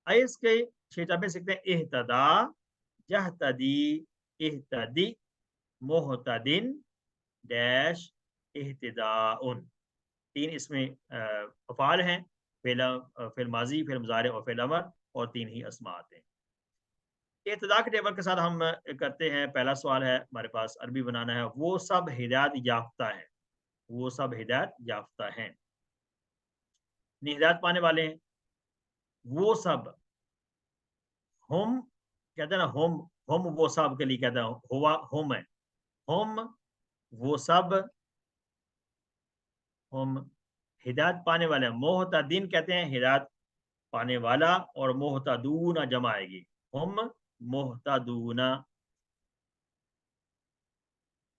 آئے اس کے شیٹا میں سیکھتے ہیں اہتدا, یہتدی, اہتدی, محتدن ڈیش اہتداءن. تین اس میں افعال ہیں, فعل ماضی, فعل مضارع اور فعل امر, اور تین ہی اسماء آتے ہیں. اہتدا کے ٹیبل کے ساتھ ہم کرتے ہیں. پہلا سوال ہے ہمارے پاس, عربی بنانا ہے. وہ سب ہدایت یافتہ ہیں, وہ سب ہدایت یافتہ ہیں, ہدایت پانے والے ہیں. وہ سب, ہم کہتے ہیں نا, ہم وہ سب کے لیے کہتے ہیں, ہوا ہم ہے, ہم وہ سب, ہم ہدایت پانے والے ہیں. محتدین کہتے ہیں ہدایت پانے والا, اور محتدون جمع آئے گی, ہم محتدون,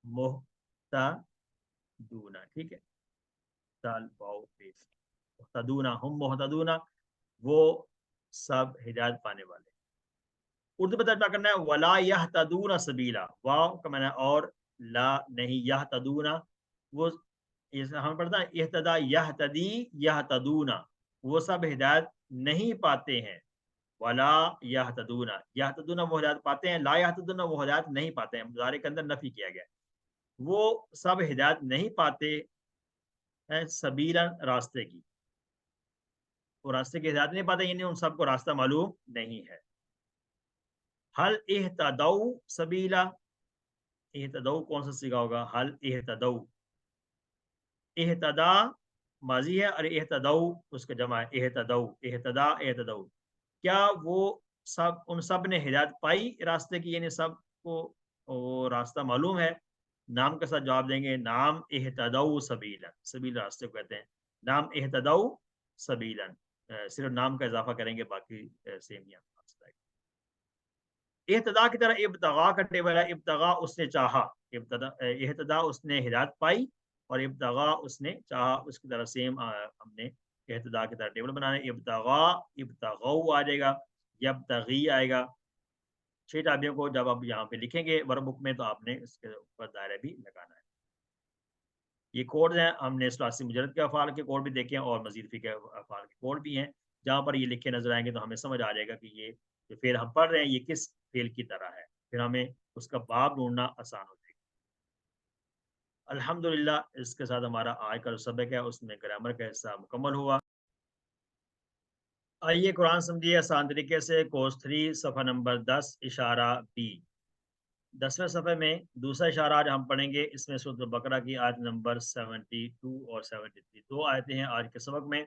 محتدون. ٹھیک ہے, دال باؤ پیش, محتدون, ہم محتدون, وہ سب ہدایت پانے والے. اردو میں ترجمہ کرنا ہے ولا یہتدون سبیلا, واو کا معنی اور, لا نہیں, یہتدون, وہ ہم پڑھتا ہے اہتدا یہتدی یہتدون, وہ سب ہدایت نہیں پاتے ہیں. ولا یہتدون, یہتدون وہ ہدایت پاتے ہیں, لا یہتدون وہ ہدایت نہیں پاتے ہیں. مضارع کے اندر نفی کیا گیا, وہ سب ہدایت نہیں پاتے ہیں سبیلا, راستے کی. وہ راستے کی ہدایت نہیں پاتے, یعنی ان سب کو راستہ معلوم نہیں ہے. حل اہتدوا سبیلا, اہتدوا کون سا صیغہ ہوگا, حل اہتدوا. اہتدا ماضی ہے, اور اہتدوا اس کا جمع ہے, اہتدوا, اہتدا, اہتدوا. کیا وہ سب, ان سب نے ہدایت پائی راستے کی, یعنی سب کو وہ راستہ معلوم ہے. نام کے ساتھ جواب دیں گے, نام اہتدوا سبیلا, سبیل راستے کو کہتے ہیں, نام اہتدوا سبیلا. صرف نام کا اضافہ کریں گے, باقی سیم ہی. اہتدا کی طرح ابتغاء کا ٹیبل ہے, ابتغاء اس نے چاہا, اہتدا اس نے ہدایت پائی, اور ابتغاء اس نے چاہا. اس کی طرح سیم ہم نے اہتدا کی طرح ٹیبل بنانا ہے. ابتغاء, ابتغوا آ جائے گا, یبتغی آئے گا. 6 ٹابیوں کو جب آپ یہاں پہ لکھیں گے ورک بک میں, تو آپ نے اس کے اوپر دائرہ بھی لگانا ہے. یہ کوڈ ہیں, ہم نے ثلاثی مجرد کے افعال کے کوڈ بھی دیکھے ہیں, اور مزید فی کے افعال کے کوڈ بھی ہیں. جہاں پر یہ لکھے نظر آئیں گے تو ہمیں سمجھ آ جائے گا کہ یہ جو فعل ہم پڑھ رہے ہیں یہ کس فعل کی طرح ہے, پھر ہمیں اس کا باب ڈھونڈنا آسان ہو جائے گا. الحمدللہ, اس کے ساتھ ہمارا آج کا جو سبق ہے اس میں گرامر کا حصہ مکمل ہوا. آئیے قرآن سمجھیے آسان طریقے سے. کورس 3 صفحہ نمبر 10 اشارہ بی. 10ویں صفحے میں دوسرا اشارہ آج ہم پڑھیں گے. اس میں سورۃ البقرہ کی آیت نمبر 72 اور 73 دو آیتیں ہیں آج کے سبق میں.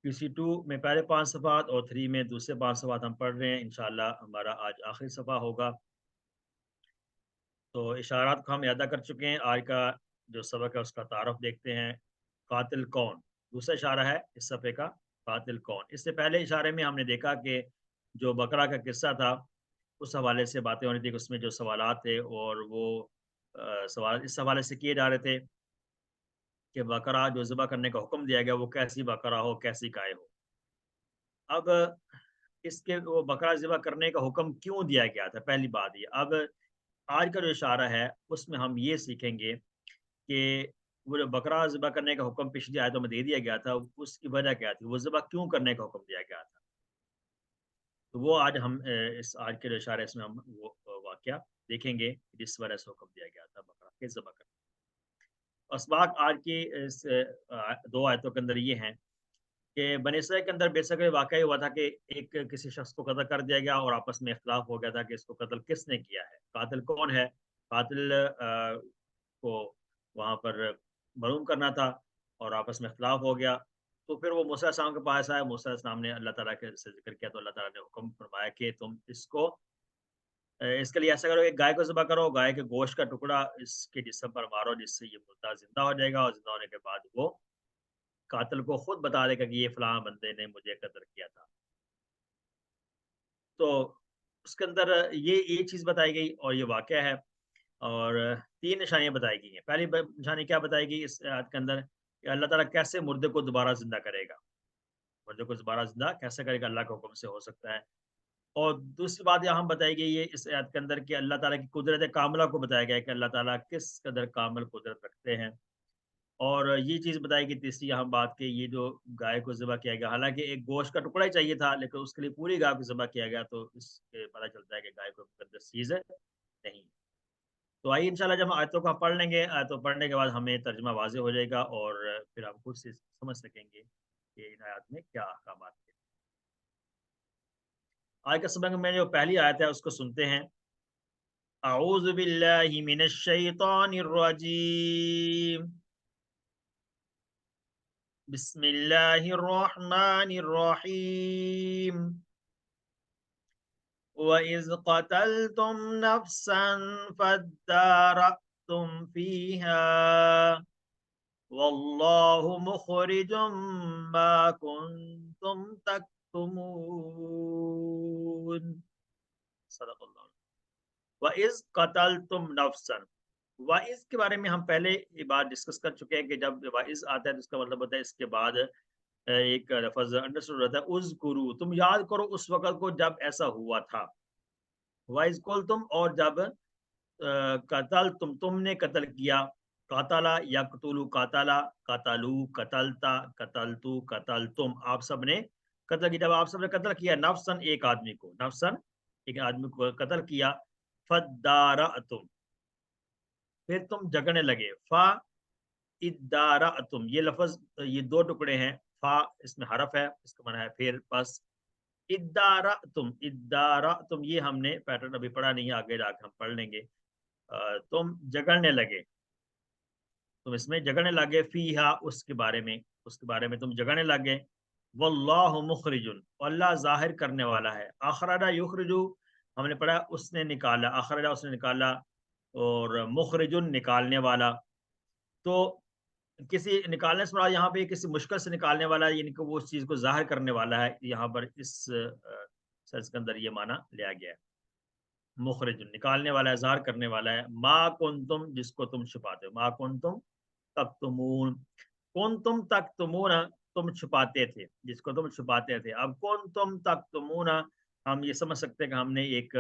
PC2 میں پہلے 5 صفحات اور 3 میں دوسرے 5 صفحات ہم پڑھ رہے ہیں، انشاءاللہ ہمارا آج آخری صفحہ ہوگا۔ تو اشارات کو ہم ادا کر چکے ہیں، آج کا جو سبق ہے اس کا تعارف دیکھتے ہیں۔ قاتل کون، دوسرا اشارہ ہے اس صفحے کا، قاتل کون۔ اس سے پہلے اشارے میں ہم نے دیکھا کہ جو بقرہ کا قصہ تھا اس حوالے سے باتیں ہو رہی تھی کہ اس میں جو سوالات تھے اور وہ سوال اس حوالے سے کیے جا رہے تھے کہ بقرہ جو ذبح کرنے کا حکم دیا گیا وہ کیسی بقرہ ہو، کیسی گائے ہو۔ اب اس کے وہ بقرہ ذبح کرنے کا حکم کیوں دیا گیا تھا، پہلی بات یہ۔ اب آج کا جو اشارہ ہے اس میں ہم یہ سیکھیں گے کہ وہ جو بقرہ ذبح کرنے کا حکم پچھلی آیتوں میں دے دیا گیا تھا اس کی وجہ کیا تھی، وہ ذبح کیوں کرنے کا حکم دیا گیا تھا۔ تو وہ آج ہم اس آج کے جو اشارے اس میں ہم وہ واقعہ دیکھیں گے جس وجہ سے حکم دیا گیا تھا بقرہ کے ذبح کرنے۔ اسباق آج کی اس 2 آیتوں کے اندر یہ ہیں کہ بنی اسرائیل کے اندر بیسیکلی واقعہ ہوا تھا کہ ایک کسی شخص کو قتل کر دیا گیا اور آپس میں اختلاف ہو گیا تھا کہ اس کو قتل کس نے کیا ہے، قاتل کون ہے۔ قاتل کو وہاں پر معلوم کرنا تھا اور آپس میں اختلاف ہو گیا۔ تو پھر وہ موسیٰ علیہ السلام کے پاس آئے، موسیٰ علیہ السلام نے اللہ تعالیٰ کے سے ذکر کیا تو اللہ تعالیٰ نے حکم فرمایا کہ تم اس کے لیے ایسا کرو کہ گائے کو ذبح کرو، گائے کے گوشت کا ٹکڑا اس کے جسم پر مارو جس سے یہ مردہ زندہ ہو جائے گا، اور زندہ ہونے کے بعد وہ قاتل کو خود بتا دے گا کہ یہ فلاں بندے نے مجھے قتل کیا تھا۔ تو اس کے اندر یہ چیز بتائی گئی اور یہ واقعہ ہے، اور 3 نشانیاں بتائی گئی ہیں۔ پہلی نشانی کیا بتائی گئی اس آیت کے اندر کہ اللہ تعالیٰ کیسے مردے کو دوبارہ زندہ کرے گا، مردے کو دوبارہ زندہ کیسے کرے گا، اللہ کے حکم سے ہو سکتا ہے۔ اور دوسری بات یہاں بتائی گئی ہے اس آیت کے اندر کہ اللہ تعالیٰ کی قدرت کاملہ کو بتایا گیا ہے کہ اللہ تعالیٰ کس قدر کامل قدرت رکھتے ہیں۔ اور یہ چیز بتائی گئی تیسری یہاں بات کہ یہ جو گائے کو ذبح کیا گیا، حالانکہ ایک گوشت کا ٹکڑا ہی چاہیے تھا لیکن اس کے لیے پوری گائے کو ذبح کیا گیا، تو اس سے پتہ چلتا ہے کہ گائے کو مقدس چیز نہیں۔ تو آئیے انشاءاللہ جب ہم آیتوں کو ہم پڑھ لیں گے، آیتوں پڑھنے کے بعد ہمیں ترجمہ واضح ہو جائے گا اور پھر ہم خود سے سمجھ سکیں گے کہ ان آیات میں کیا احکامات ہیں۔ آج کا سبق میں جو پہلی آیت ہے اس کو سنتے ہیں۔ اعوذ باللہ من الشیطان الرجیم، بسم اللہ الرحمن الرحیم۔ وَإِذْ قَتَلْتُمْ نَفْسًا فَادَّارَأْتُمْ فِيهَا وَاللَّهُ مُخْرِجٌ مَا كُنْتُمْ تَكْتُمُونَ۔ صدق اللہ۔ وَإِذْ قَتَلْتُمْ نَفْسًا، وَإِذْ کے بارے میں ہم پہلے یہ بات ڈسکس کر چکے ہیں کہ جب وَإِذْ آتا ہے تو اس کا مطلب ہوتا ہے اس کے بعد ایک لفظ انڈرسٹوڈ رہتا ہے، اذکرو، تم یاد کرو اس وقت کو جب ایسا ہوا تھا۔ وَإِذْ قُلْتُمْ، اور جب قتل تم نے قتل کیا، قاتلا یقتلو قاتلا، قتلو قتلتا، قتلتو قتلتم، آپ سب نے قتل کیا۔ جب آپ سب نے قتل کیا نفسن، ایک آدمی کو، نفسن ایک آدمی کو قتل کیا، فدارأتم، پھر تم جگنے لگے، فا ادارأتم، یہ لفظ یہ 2 ٹکڑے ہیں، فا اس میں حرف ہے، اس کا معنی ہے پھر، پس ادارأتم، ادارأتم یہ ہم نے پیٹرن ابھی پڑھا نہیں ہے، آگے جا کے ہم پڑھ لیں گے۔ تم جگڑنے لگے، تم اس میں جگڑنے لگے، فیہا اس کے بارے میں تم جگڑنے لگے، واللہ مخرج، اللہ ظاہر کرنے والا ہے۔ اخرجا یخرجو ہم نے پڑھا اس نے نکالا، اخرجا اس نے نکالا، اور مخرجن نکالنے والا۔ تو کسی نکالنے سے مراد یہاں پہ کسی مشکل سے نکالنے والا ہے، یعنی کہ وہ اس چیز کو ظاہر کرنے والا ہے، یہاں پر اس سینس کے اندر یہ معنی لیا گیا ہے۔ مخرج نکالنے والا ہے، ظاہر کرنے والا ہے، ما کنتم جس کو تم چھپاتے ہو، ما کنتم تکتمون، کنتم تکتمون تم چھپاتے تھے، جس کو تم چھپاتے تھے۔ اب کنتم تکتمون ہم یہ سمجھ سکتے ہیں کہ ہم نے ایک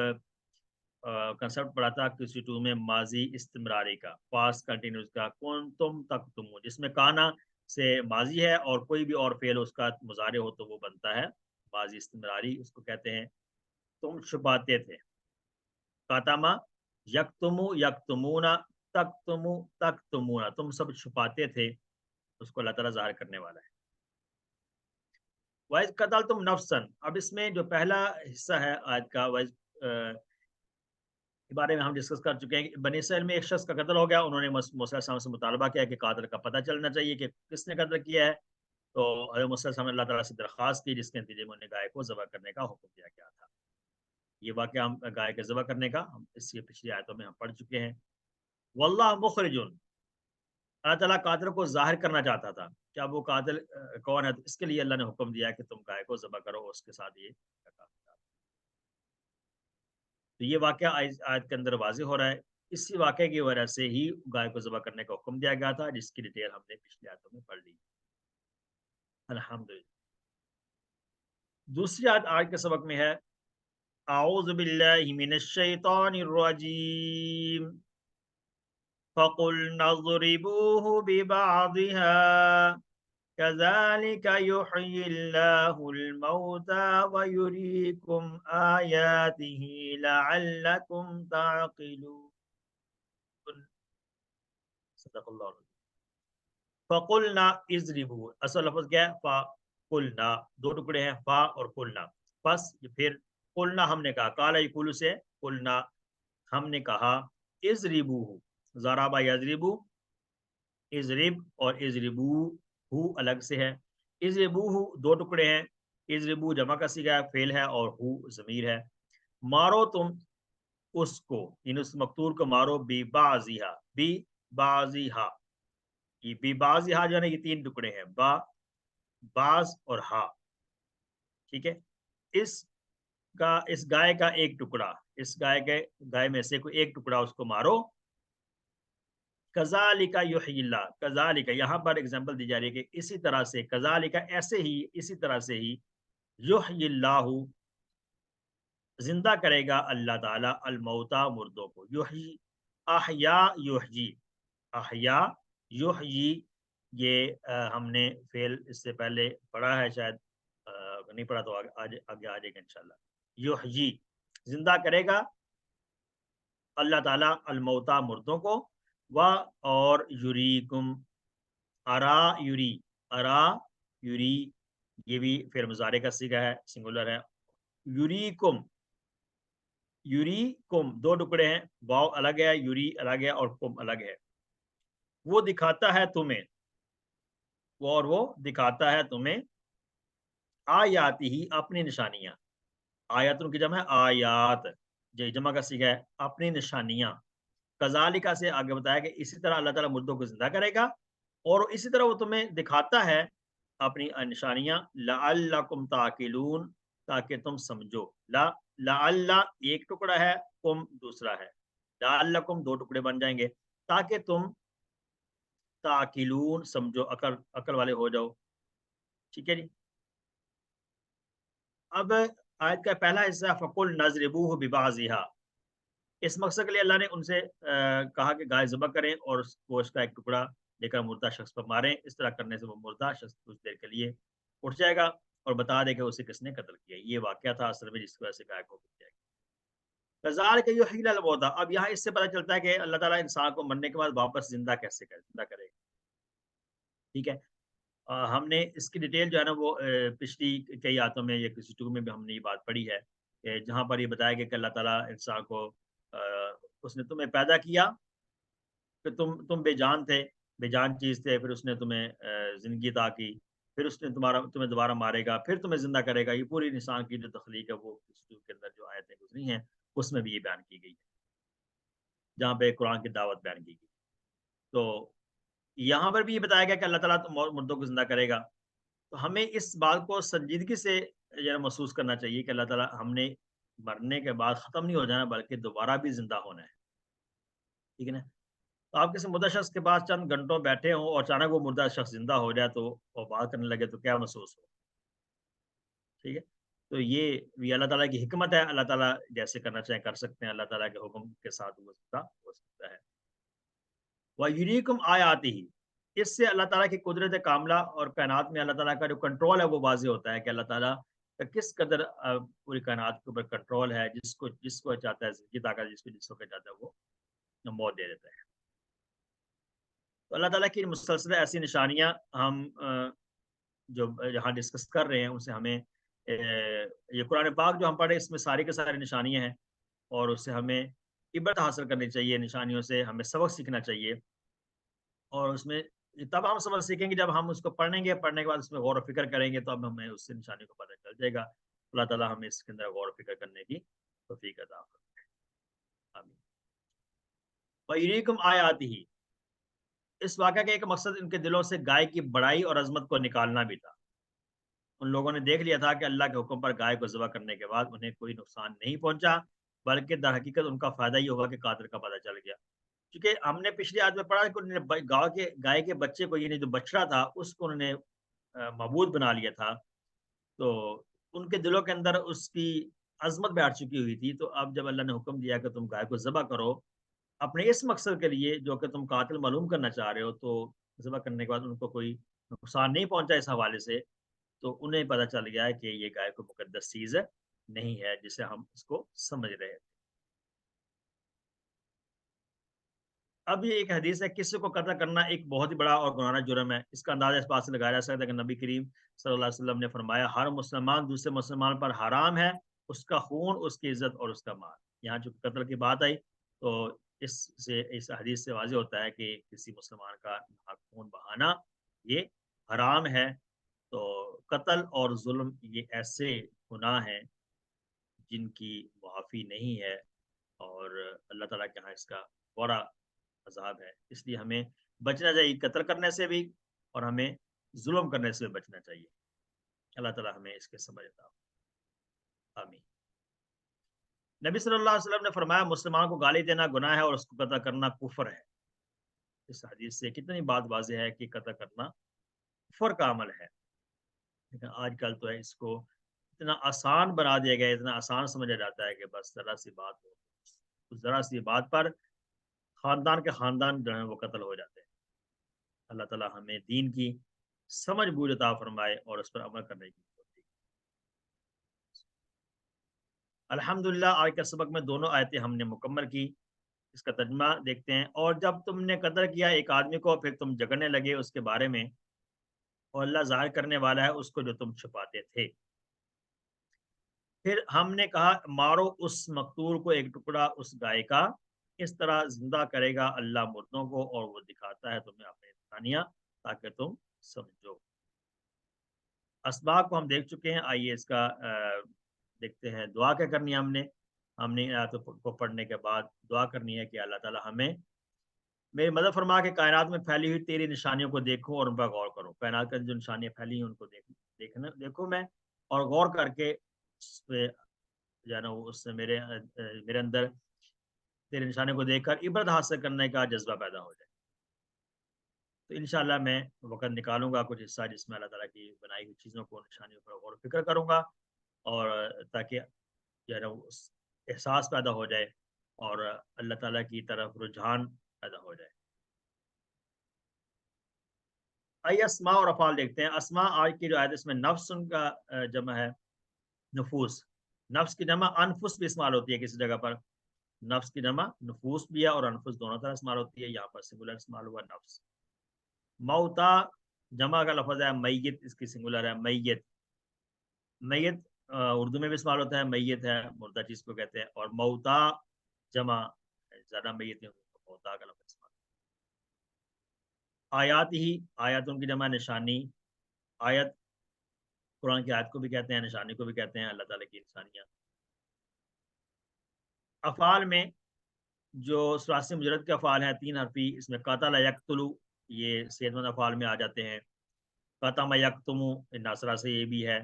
کنسپٹ پڑھا تھا کسی 2 میں، ماضی استمراری کا، پاسٹ کنٹینیوس کا، کنتم تکتمون، جس میں کانا سے ماضی ہے اور کوئی بھی اور فعل اس کا مضارع ہو تو وہ بنتا ہے ماضی استمراری، اس کو کہتے ہیں تم چھپاتے تھے۔ کاتاما یکتمو یکتمونا، تکتمو تکتمونا، تم سب چھپاتے تھے، اس کو اللہ تعالیٰ ظاہر کرنے والا ہے۔ وَإِذْ قَتَلْتُمْ نَفْسًا، اب اس میں جو پہلا حصہ ہے آیت کا، کے بارے میں ہم ڈسکس کر چکے ہیں کہ بنی اسرائیل میں ایک شخص کا قتل ہو گیا، انہوں نے موسیٰ علیہ السلام سے مطالبہ کیا کہ قاتل کا پتہ چلنا چاہیے کہ کس نے قتل کیا ہے۔ تو حضرت موسیٰ علیہ السلام نے اللہ تعالیٰ سے درخواست کی، جس کے نتیجے میں انہیں گائے کو ذبح کرنے کا حکم دیا گیا تھا۔ یہ واقعہ ہم گائے کے ذبح کرنے کا ہم اس کی پچھلی آیتوں میں ہم پڑھ چکے ہیں۔ واللہ مخرجن، اللہ تعالیٰ قاتل کو ظاہر کرنا چاہتا تھا کہ اب وہ قاتل کون ہے، تو اس کے لیے اللہ نے حکم دیا کہ تم گائے کو ذبح کرو، اس کے ساتھ یہ تو یہ واقعہ آیت کے اندر واضح ہو رہا ہے۔ اسی واقعے کی وجہ سے ہی گائے کو ذبح کرنے کا حکم دیا گیا تھا، جس کی ڈیٹیل ہم نے پچھلی آیتوں میں پڑھ لی۔ الحمدللہ۔ دوسری آیت آج کے سبق میں ہے اعوذ باللہ من الشیطان الرجیم فَقُلْنَا اضْرِبُوهُ بِبَعْضِهَا كَذَلِكَ يُحْيِي اللَّهُ الْمَوْتَى وَيُرِيكُمْ آيَاتِهِ لَعَلَّكُمْ تَعْقِلُونَ۔ صدق اللہ علیہ۔ فَقُلْنَا اضْرِبُوهُ، اصل لفظ کیا ہے؟ فَقُلْنَا، دو ٹکڑے ہیں، فا اور قلنا۔ پس پھر قلنا ہم نے کہا، قال یقول سے قلنا ہم نے کہا، اضربوہ، ضربہ یضربو، اضرب اور اضربو ہو الگ سے ہے۔ اضربو ہو دو ٹکڑے ہیں، اضربو جمع کا صیغہ ہے، فعل ہے، اور ہو ضمیر ہے۔ مارو تم اس کو، یعنی اس مقتول کو مارو، بی بازیہا، بی بازیہا، یہ بی بازیہا جو ہے نا، یہ تین ٹکڑے ہیں، با، باز اور ہا، ٹھیک ہے۔ اس گائے کا ایک ٹکڑا، اس گائے میں سے کوئی ایک ٹکڑا اس کو مارو۔ کذالک یحیی اللہ، کذالک یہاں پر اگزامپل دی جا رہی ہے کہ اسی طرح سے، کذالک ایسے ہی، اسی طرح سے ہی، یحیی اللہ زندہ کرے گا اللہ تعالیٰ، الموتا مردوں کو، یحیی، احیا یحیی، احیا یحیی، یہ ہم نے فعل اس سے پہلے پڑھا ہے، شاید نہیں پڑھا تو آگے آ جائے گا انشاءاللہ۔ یحیی زندہ کرے گا اللہ تعالیٰ الموتا مردوں کو، اور یریکم، ارا یری، ارا یری، یہ بھی فعل مضارع کا صیغہ ہے، سنگولر ہے۔ یریکم، یریکم دو ٹکڑے ہیں، واو الگ ہے، یری الگ ہے، اور کم الگ ہے۔ وہ دکھاتا ہے تمہیں، وہ دکھاتا ہے تمہیں، آیاتی ہی اپنی نشانیاں، آیات کی جمع ہے آیات، جمع کا صیغہ ہے اپنی نشانیاں۔ کذالکا سے آگے بتایا کہ اسی طرح اللہ تعالیٰ مردوں کو زندہ کرے گا، اور اسی طرح وہ تمہیں دکھاتا ہے اپنی نشانیاں، لعلکم تعقلون، تاکہ تم سمجھو۔ لعل ایک ٹکڑا ہے، کم دوسرا ہے، لعلکم دو ٹکڑے بن جائیں گے، تاکہ تم تعقلون سمجھو، عقل والے ہو جاؤ، ٹھیک ہے جی۔ اب آیت کا پہلا حصہ فقل نضربوہ ببعضھا، اس مقصد کے لیے اللہ نے ان سے کہا کہ گائے ذبح کریں اور اس گوشت کا ایک ٹکڑا لے کر مردہ شخص پر ماریں، اس طرح کرنے سے وہ مردہ شخص کچھ دیر کے لیے اٹھ جائے گا اور بتا دے کہ اسے کس نے قتل کیا۔ یہ واقعہ تھا اصل میں جس کی وجہ سے گائے کو حکم دیا گیا۔ کذالک یحیی الموتیٰ، اب یہاں اس سے پتہ چلتا ہے کہ اللہ تعالیٰ انسان کو مرنے کے بعد واپس زندہ کیسے زندہ کرے گا، ٹھیک ہے۔ ہم نے اس کی ڈیٹیل جو ہے نا وہ پچھلی کئی آیتوں میں یا کسی ٹو میں بھی ہم نے یہ بات پڑھی ہے، کہ جہاں پر یہ بتایا گیا کہ اللہ تعالیٰ انسان کو اس نے تمہیں پیدا کیا کہ تم بے جان تھے، بے جان چیز تھے، پھر اس نے تمہیں زندگی عطا کی، پھر اس نے تمہیں دوبارہ مارے گا، پھر تمہیں زندہ کرے گا۔ یہ پوری انسان کی جو تخلیق ہے وہ کے اندر جو آیتیں گزری ہیں اس میں بھی یہ بیان کی گئی ہے، جہاں پہ قرآن کی دعوت بیان کی گئی۔ تو یہاں پر بھی یہ بتایا گیا کہ اللہ تعالیٰ مردوں کو زندہ کرے گا، تو ہمیں اس بات کو سنجیدگی سے محسوس کرنا چاہیے کہ اللہ تعالیٰ ہم نے مرنے کے بعد ختم نہیں ہو جانا بلکہ دوبارہ بھی زندہ ہونا ہے، ٹھیک ہے نا۔ تو آپ کسی مردہ شخص کے پاس چند گھنٹوں بیٹھے ہوں اور اچانک وہ مردہ شخص زندہ ہو جائے تو وہ بات کرنے لگے تو کیا محسوس ہو، ٹھیک ہے۔ تو یہ بھی اللہ تعالیٰ کی حکمت ہے، اللہ تعالیٰ جیسے کرنا چاہیں کر سکتے ہیں، اللہ تعالیٰ کے حکم کے ساتھ وہ زندہ ہو سکتا ہے۔ وَيُرِيكُمْ آیاتِهِ، اس سے اللہ تعالیٰ کی قدرت کاملہ اور کائنات میں اللہ تعالیٰ کا جو کنٹرول ہے وہ واضح ہوتا ہے کہ اللہ تعالیٰ کا کس قدر پوری کائنات کے اوپر کنٹرول ہے، جس کو چاہتا ہے زندگی عطا کر، جس کو چاہتا ہے وہ موت دے دیتا ہے۔ تو اللہ تعالیٰ کی مسلسل ایسی نشانیاں ہم جو یہاں ڈسکس کر رہے ہیں ان سے ہمیں یہ قرآن پاک جو ہم پڑھے اس میں ساری کے ساری نشانیاں ہیں، اور اس سے ہمیں عبرت حاصل کرنی چاہیے، نشانیوں سے ہمیں سبق سیکھنا چاہیے، اور اس میں تب ہم سبق سیکھیں گے جب ہم اس کو پڑھیں گے، پڑھنے کے بعد اس میں غور و فکر کریں گے، تو اب ہمیں اس سے نشانی کو پتہ چل جائے گا۔ اللہ تعالیٰ ہمیں اس کے اندر غور و فکر کرنے کی توفیق عطا فرمائے۔ آمین۔ وَيُرِيكُمْ آیاتہ، اس واقعہ کا ایک مقصد ان کے دلوں سے گائے کی بڑائی اور عظمت کو نکالنا بھی تھا۔ ان لوگوں نے دیکھ لیا تھا کہ اللہ کے حکم پر گائے کو ذبح کرنے کے بعد انہیں کوئی نقصان نہیں پہنچا، بلکہ در حقیقت ان کا فائدہ یہ ہوا کہ قاتل کا پتہ چل گیا۔ کیونکہ ہم نے پچھلی آیت میں پڑھا کہ انہوں نے گائے کے بچے کو، یعنی جو بچڑا تھا، اس کو انہوں نے معبود بنا لیا تھا، تو ان کے دلوں کے اندر اس کی عظمت بیٹھ چکی ہوئی تھی۔ تو اب جب اللہ نے حکم دیا کہ تم گائے کو ذبح کرو اپنے اس مقصد کے لیے جو کہ تم قاتل معلوم کرنا چاہ رہے ہو، تو ذبح کرنے کے بعد ان کو کوئی نقصان نہیں پہنچا اس حوالے سے، تو انہیں پتہ چل گیا ہے کہ یہ گائے کو مقدس چیز نہیں ہے جسے ہم اس کو سمجھ رہے ہیں۔ اب یہ ایک حدیث ہے، کسی کو قتل کرنا ایک بہت ہی بڑا اور گناہگار جرم ہے۔ اس کا اندازہ اس بات سے لگایا جا سکتا ہے کہ نبی کریم صلی اللہ علیہ وسلم نے فرمایا، ہر مسلمان دوسرے مسلمان پر حرام ہے، اس کا خون، اس کی عزت اور اس کا مال۔ یہاں جو قتل کی بات آئی، تو اس حدیث سے واضح ہوتا ہے کہ کسی مسلمان کا خون بہانا یہ حرام ہے۔ تو قتل اور ظلم یہ ایسے گناہ ہیں جن کی معافی نہیں ہے، اور اللہ تعالیٰ کے ہاں اس کا بڑا عذاب ہے۔ اس لیے ہمیں بچنا چاہیے قتل کرنے سے بھی، اور ہمیں ظلم کرنے سے بھی بچنا چاہیے۔ اللہ تعالیٰ ہمیں اس کے سمجھ عطا فرمائے۔ آمین۔ نبی صلی اللہ علیہ وسلم نے فرمایا، مسلمان کو گالی دینا گناہ ہے اور اس کو قتل کرنا کفر ہے۔ اس حدیث سے کتنی بات واضح ہے کہ قتل کرنا کفر کا عمل ہے، لیکن آج کل تو ہے اس کو اتنا آسان بنا دیا گیا ہے، اتنا آسان سمجھا جاتا ہے کہ بس ذرا سی بات ہو، اس ذرا سی بات پر خاندان کے خاندان جو ہیں وہ قتل ہو جاتے ہیں۔ اللہ تعالیٰ ہمیں دین کی سمجھ بوجھ عطا فرمائے اور اس پر عمل کرنے کی توفیق۔ الحمدللہ، آج کے سبق میں دونوں آیتیں ہم نے مکمل کی۔ اس کا ترجمہ دیکھتے ہیں۔ اور جب تم نے قتل کیا ایک آدمی کو، پھر تم جھگڑنے لگے اس کے بارے میں، اور اللہ ظاہر کرنے والا ہے اس کو جو تم چھپاتے تھے۔ پھر ہم نے کہا، مارو اس مقتول کو ایک ٹکڑا اس گائے کا، اس طرح زندہ کرے گا اللہ مردوں کو، اور وہ دکھاتا ہے تمہیں اپنے نشانیاں تاکہ تم سمجھو۔ اسباب کو ہم دیکھ چکے ہیں، آئیے اس کا دیکھتے ہیں دعا کیا کرنی ہے ہم نے آیتوں کو پڑھنے کے بعد دعا کرنی ہے کہ اللہ تعالی ہمیں میری مدد فرما کے کائنات میں پھیلی ہوئی تیری نشانیوں کو دیکھوں اور ان پر غور کروں۔ کائنات کے جو نشانیاں پھیلی ہیں ان کو دیکھوں میں، اور غور کر کے اس پہ جو ہے نا اس سے میرے اندر تیرے نشانے کو دیکھ کر عبرت حاصل کرنے کا جذبہ پیدا ہو جائے۔ تو انشاءاللہ میں وقت نکالوں گا کچھ حصہ جس میں اللہ تعالیٰ کی بنائی ہوئی چیزوں کو، نشانیوں پر غور و فکر کروں گا، اور تاکہ جو ہے نا اس احساس پیدا ہو جائے اور اللہ تعالیٰ کی طرف رجحان پیدا ہو جائے۔ آئیے اسماء اور افعال دیکھتے ہیں۔ اسماء آج کی جو آیت اس میں نفس ان کا جمع ہے نفوس۔ نفس کی جمع انفس بھی استعمال ہوتی ہے کسی جگہ پر، نفس کی جمع نفوس بھی ہے اور انفس دونوں طرح استعمال ہوتی ہے، یہاں پر سنگولر استعمال ہوا نفس۔ موتا جمع کا لفظ ہے میت، اس کی سنگولر ہے میت۔ میت اردو میں بھی استعمال ہوتا ہے، میت ہے مردہ چیز کو کہتے ہیں، اور موتا جمع زیادہ میت موتا کا لفظ استعمال۔ آیات ہی، آیاتوں کی جمع نشانی۔ آیت قرآن کی آیت کو بھی کہتے ہیں، نشانی کو بھی کہتے ہیں، اللہ تعالیٰ کی نشانیاں۔ افعال میں جو ثلاثی مجرد کے افعال ہیں 3 حرفی، اس میں قتل یقتلو، یہ صحت مند افعال میں آ جاتے ہیں۔ قتم یقتمو ناصرہ سے یہ بھی ہے۔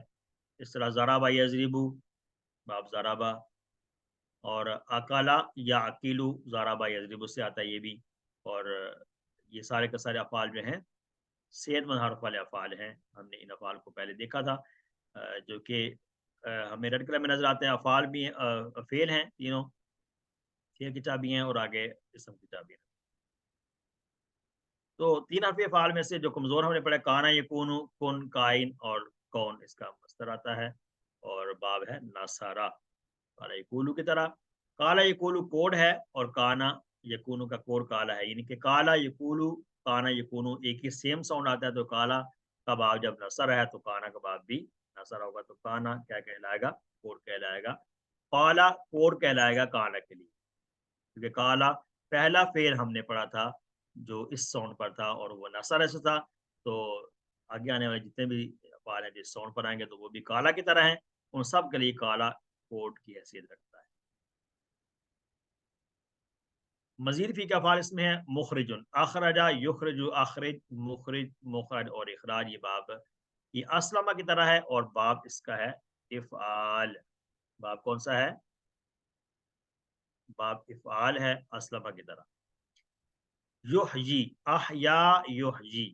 اس طرح ضربہ یضربو باب ضربہ، اور اکالا یا اکیلو ضربہ یضربو سے آتا ہے یہ بھی۔ اور یہ سارے کے سارے افعال جو ہیں صحت مند حرف والے افعال ہیں۔ ہم نے ان افعال کو پہلے دیکھا تھا، جو کہ ہمیں ریڈ کلر میں نظر آتے ہیں۔ افعال بھی ہیں، فعل ہیں تینوں، فعل کی چابی ہیں اور آگے اسم کی چابی ہیں۔ تو 3 حرفی افعال میں سے جو کمزور ہم نے پڑھا کانا یکون، کن، کائن، اور کون اس کا مصدر آتا ہے، اور باب ہے ناصارہ کالا یکولو کی طرح۔ کالا یکولو کوڈ ہے اور کانا یکونو کا کوڈ کالا ہے، یعنی کہ کالا یکولو کانا یکونو ایک ہی سیم ساؤنڈ آتا ہے، تو کالا کا باب جب نصر ہے تو کانا کا باب بھی نصر ہوگا، تو کانا کیا کہلائے گا؟ کوڈ کہلائے گا۔ کالا کوڈ کہلائے گا کانا کے لیے، کیونکہ کالا پہلا فعل ہم نے پڑھا تھا جو اس ساؤنڈ پر تھا اور وہ نصر ایسا تھا. تو آگے آنے والے جتنے بھی افعال ہیں جس ساؤنڈ پر آئیں گے تو وہ بھی کالا کی طرح ہیں. ان سب کے لیے کالا کوڈ کی حیثیت رکھتا ہے. مزید فی کے افعال اس میں ہے مخرجن، اخرجا، یخرج، اخرج، مخرج، مخرج اور اخراج. یہ باب یہ اسلمہ کی طرح ہے اور باب اس کا ہے افعال. باب کون سا ہے؟ باب افعال ہے اسلمہ کی طرح. یحیی، احیا، یحیی.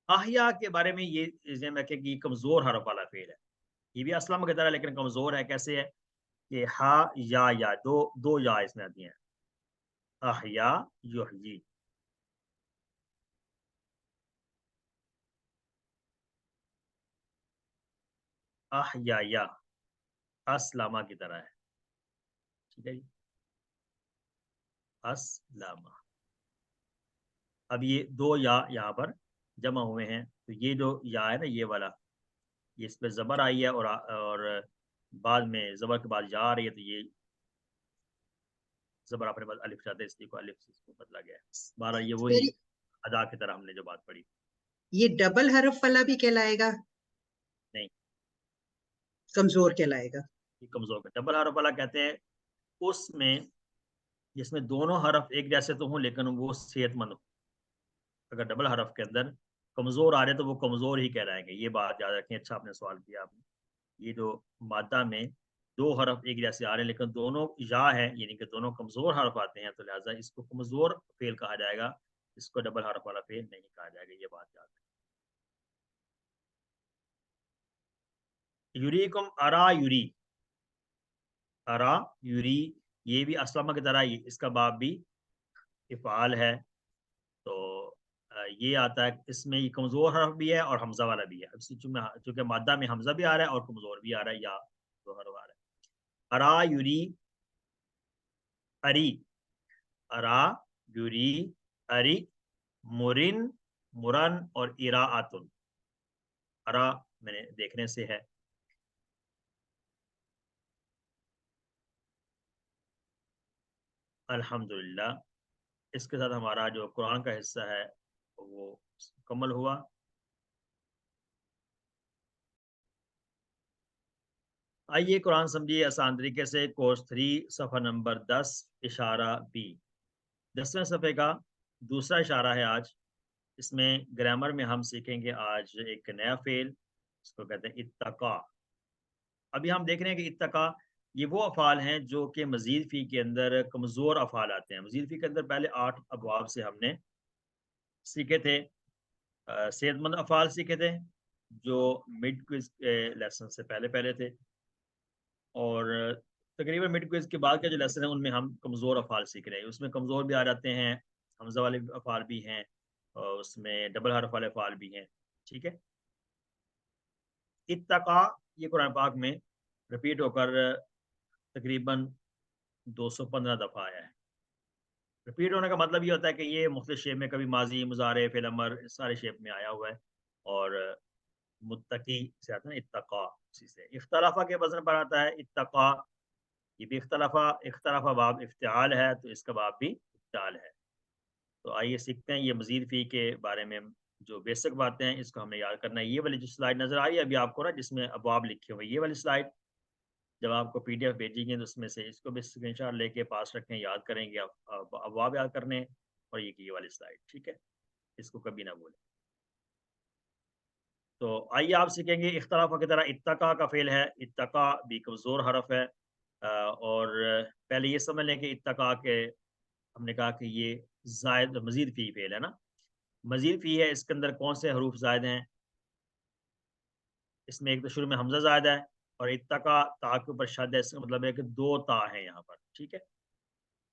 احیا کے بارے میں یہ ذہن رکھیں کہ یہ کمزور حرف والا فعل ہے. یہ بھی اسلمہ کی طرح لیکن کمزور ہے. کیسے ہے کہ ہا یا دو یا اس میں آتی ہیں. احیا، یحیی. احیا اسلامہ کی طرح ہے. ٹھیک ہے جی، اسلامہ. اب یہ دو یا یہاں پر جمع ہوئے ہیں تو یہ جو یا ہے نا یہ والا، یہ اس پہ زبر آئی ہے اور بعد میں زبر کے بعد یا آ رہی ہے تو یہ زبر اپنے بعد الف چاہتے اس لیے کو الف سے اس کو بدلا گیا ہے. بہرحال یہ وہی پھر ادا کی طرح ہم نے جو بات پڑھی. یہ ڈبل حرف والا بھی کہلائے گا؟ نہیں، کمزور کہلائے گا. یہ کمزور کا ڈبل حرف والا کہتے ہیں اس میں جس میں دونوں حرف ایک جیسے تو ہوں لیکن وہ صحت مند ہو. اگر ڈبل حرف کے اندر کمزور آ رہے تو وہ کمزور ہی کہلائیں گے. یہ بات یاد رکھیں. اچھا آپ نے سوال کیا آپ نے. یہ جو مادہ میں دو حرف ایک جیسے آ رہے ہیں لیکن دونوں یا ہے یعنی کہ دونوں کمزور حرف آتے ہیں تو لہٰذا اس کو کمزور فعل کہا جائے گا. اس کو ڈبل حرف والا فعل نہیں کہا جائے گا. یہ بات یاد رکھیں. یوریکم، ارا یوری، ارا یوری. یہ بھی اسلمہ کی طرح اس کا باب بھی افعال ہے. تو یہ آتا ہے اس میں یہ کمزور حرف بھی ہے اور حمزہ والا بھی ہے. چونکہ مادہ میں حمزہ بھی آ رہا ہے اور کمزور بھی آ رہا ہے یا دو حرف آ رہا ہے. ارا یوری، اری، ارا یوری، اری، مرن، مرن اور اراعتن. ارا میں نے دیکھنے سے ہے. الحمدللہ. اس کے ساتھ ہمارا جو قرآن کا حصہ ہے وہ مکمل ہوا. آئیے قرآن سمجھیے آسان طریقے سے. کورس 3 صفحہ نمبر 10 اشارہ بی. 10ویں صفحے کا دوسرا اشارہ ہے آج. اس میں گرامر میں ہم سیکھیں گے آج ایک نیا فعل. اس کو کہتے ہیں اتقا. ابھی ہم دیکھ رہے ہیں کہ اتقا یہ وہ افعال ہیں جو کہ مزید فی کے اندر کمزور افعال آتے ہیں. مزید فی کے اندر پہلے 8 ابواب سے ہم نے سیکھے تھے. صحت مند افعال سیکھے تھے جو مڈ کوئز لیسن سے پہلے تھے. اور تقریباً مڈ کوئز کے بعد کے جو لیسن ہیں ان میں ہم کمزور افعال سیکھ رہے ہیں. اس میں کمزور بھی آ جاتے ہیں، حمزہ والے افعال بھی ہیں اور اس میں ڈبل حرف والے افعال بھی ہیں. ٹھیک ہے. اتقا یہ قرآن پاک میں رپیٹ ہو کر تقریباً 215 دفعہ آیا ہے. رپیٹ ہونے کا مطلب یہ ہوتا ہے کہ یہ مختلف شیپ میں کبھی ماضی، مضارع، فعل امر سارے شیپ میں آیا ہوا ہے. اور متقی سے آتا ہے اتقا. اسی سے اختلافہ کے وزن پر آتا ہے اتقا. یہ بھی اختلافہ باب افتعال ہے تو اس کا باب بھی افتعال ہے. تو آئیے سیکھتے ہیں یہ مزید فی کے بارے میں جو بیسک باتیں ہیں اس کو ہم نے یاد کرنا ہے. یہ والی جو سلائڈ نظر آئی ہے ابھی آپ کو نا جس میں ابواب لکھے ہوئے، یہ والی سلائڈ جب آپ کو PDF بھیجیں گے تو اس میں سے اس کو بھی اسکرین شاٹ لے کے پاس رکھیں. یاد کریں گے ابواب یاد کرنے اور یہ والی سلائڈ. ٹھیک ہے، اس کو کبھی نہ بھولیں. تو آئیے آپ سیکھیں گے اختلافہ کی طرح. اتقا کا فعل ہے. اتقا بھی کمزور حرف ہے. اور پہلے یہ سمجھ لیں کہ اتقا کے ہم نے کہا کہ یہ زائد مزید فی فعل ہے نا. مزید فی ہے. اس کے اندر کون سے حروف زائد ہیں؟ اس میں ایک تو شروع میں حمزہ زائد ہے اور اتقا تا کے اوپر شد ہے. اس کا مطلب ہے کہ 2 تا ہیں یہاں پر. ٹھیک ہے،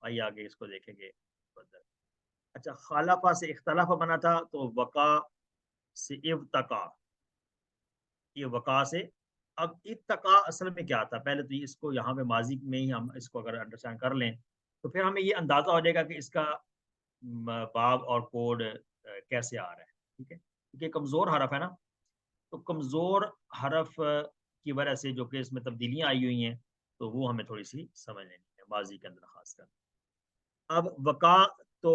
آئیے آگے اس کو دیکھیں گے. اچھا، خالفہ سے اختلافہ بنا تھا تو وقا سے ابتقا. یہ وقا سے. اب اتقا اصل میں کیا تھا؟ پہلے تو اس کو یہاں پہ ماضی میں ہی ہم اس کو اگر انڈرسٹینڈ کر لیں تو پھر ہمیں یہ اندازہ ہو جائے گا کہ اس کا باب اور کوڈ کیسے آ رہا ہے. ٹھیک ہے، کیونکہ کمزور حرف ہے نا. تو کمزور حرف کی وجہ سے جو کہ اس میں تبدیلیاں آئی ہوئی ہیں تو وہ ہمیں تھوڑی سی سمجھ لینی ہے ماضی کے اندر خاص کر. اب وقا تو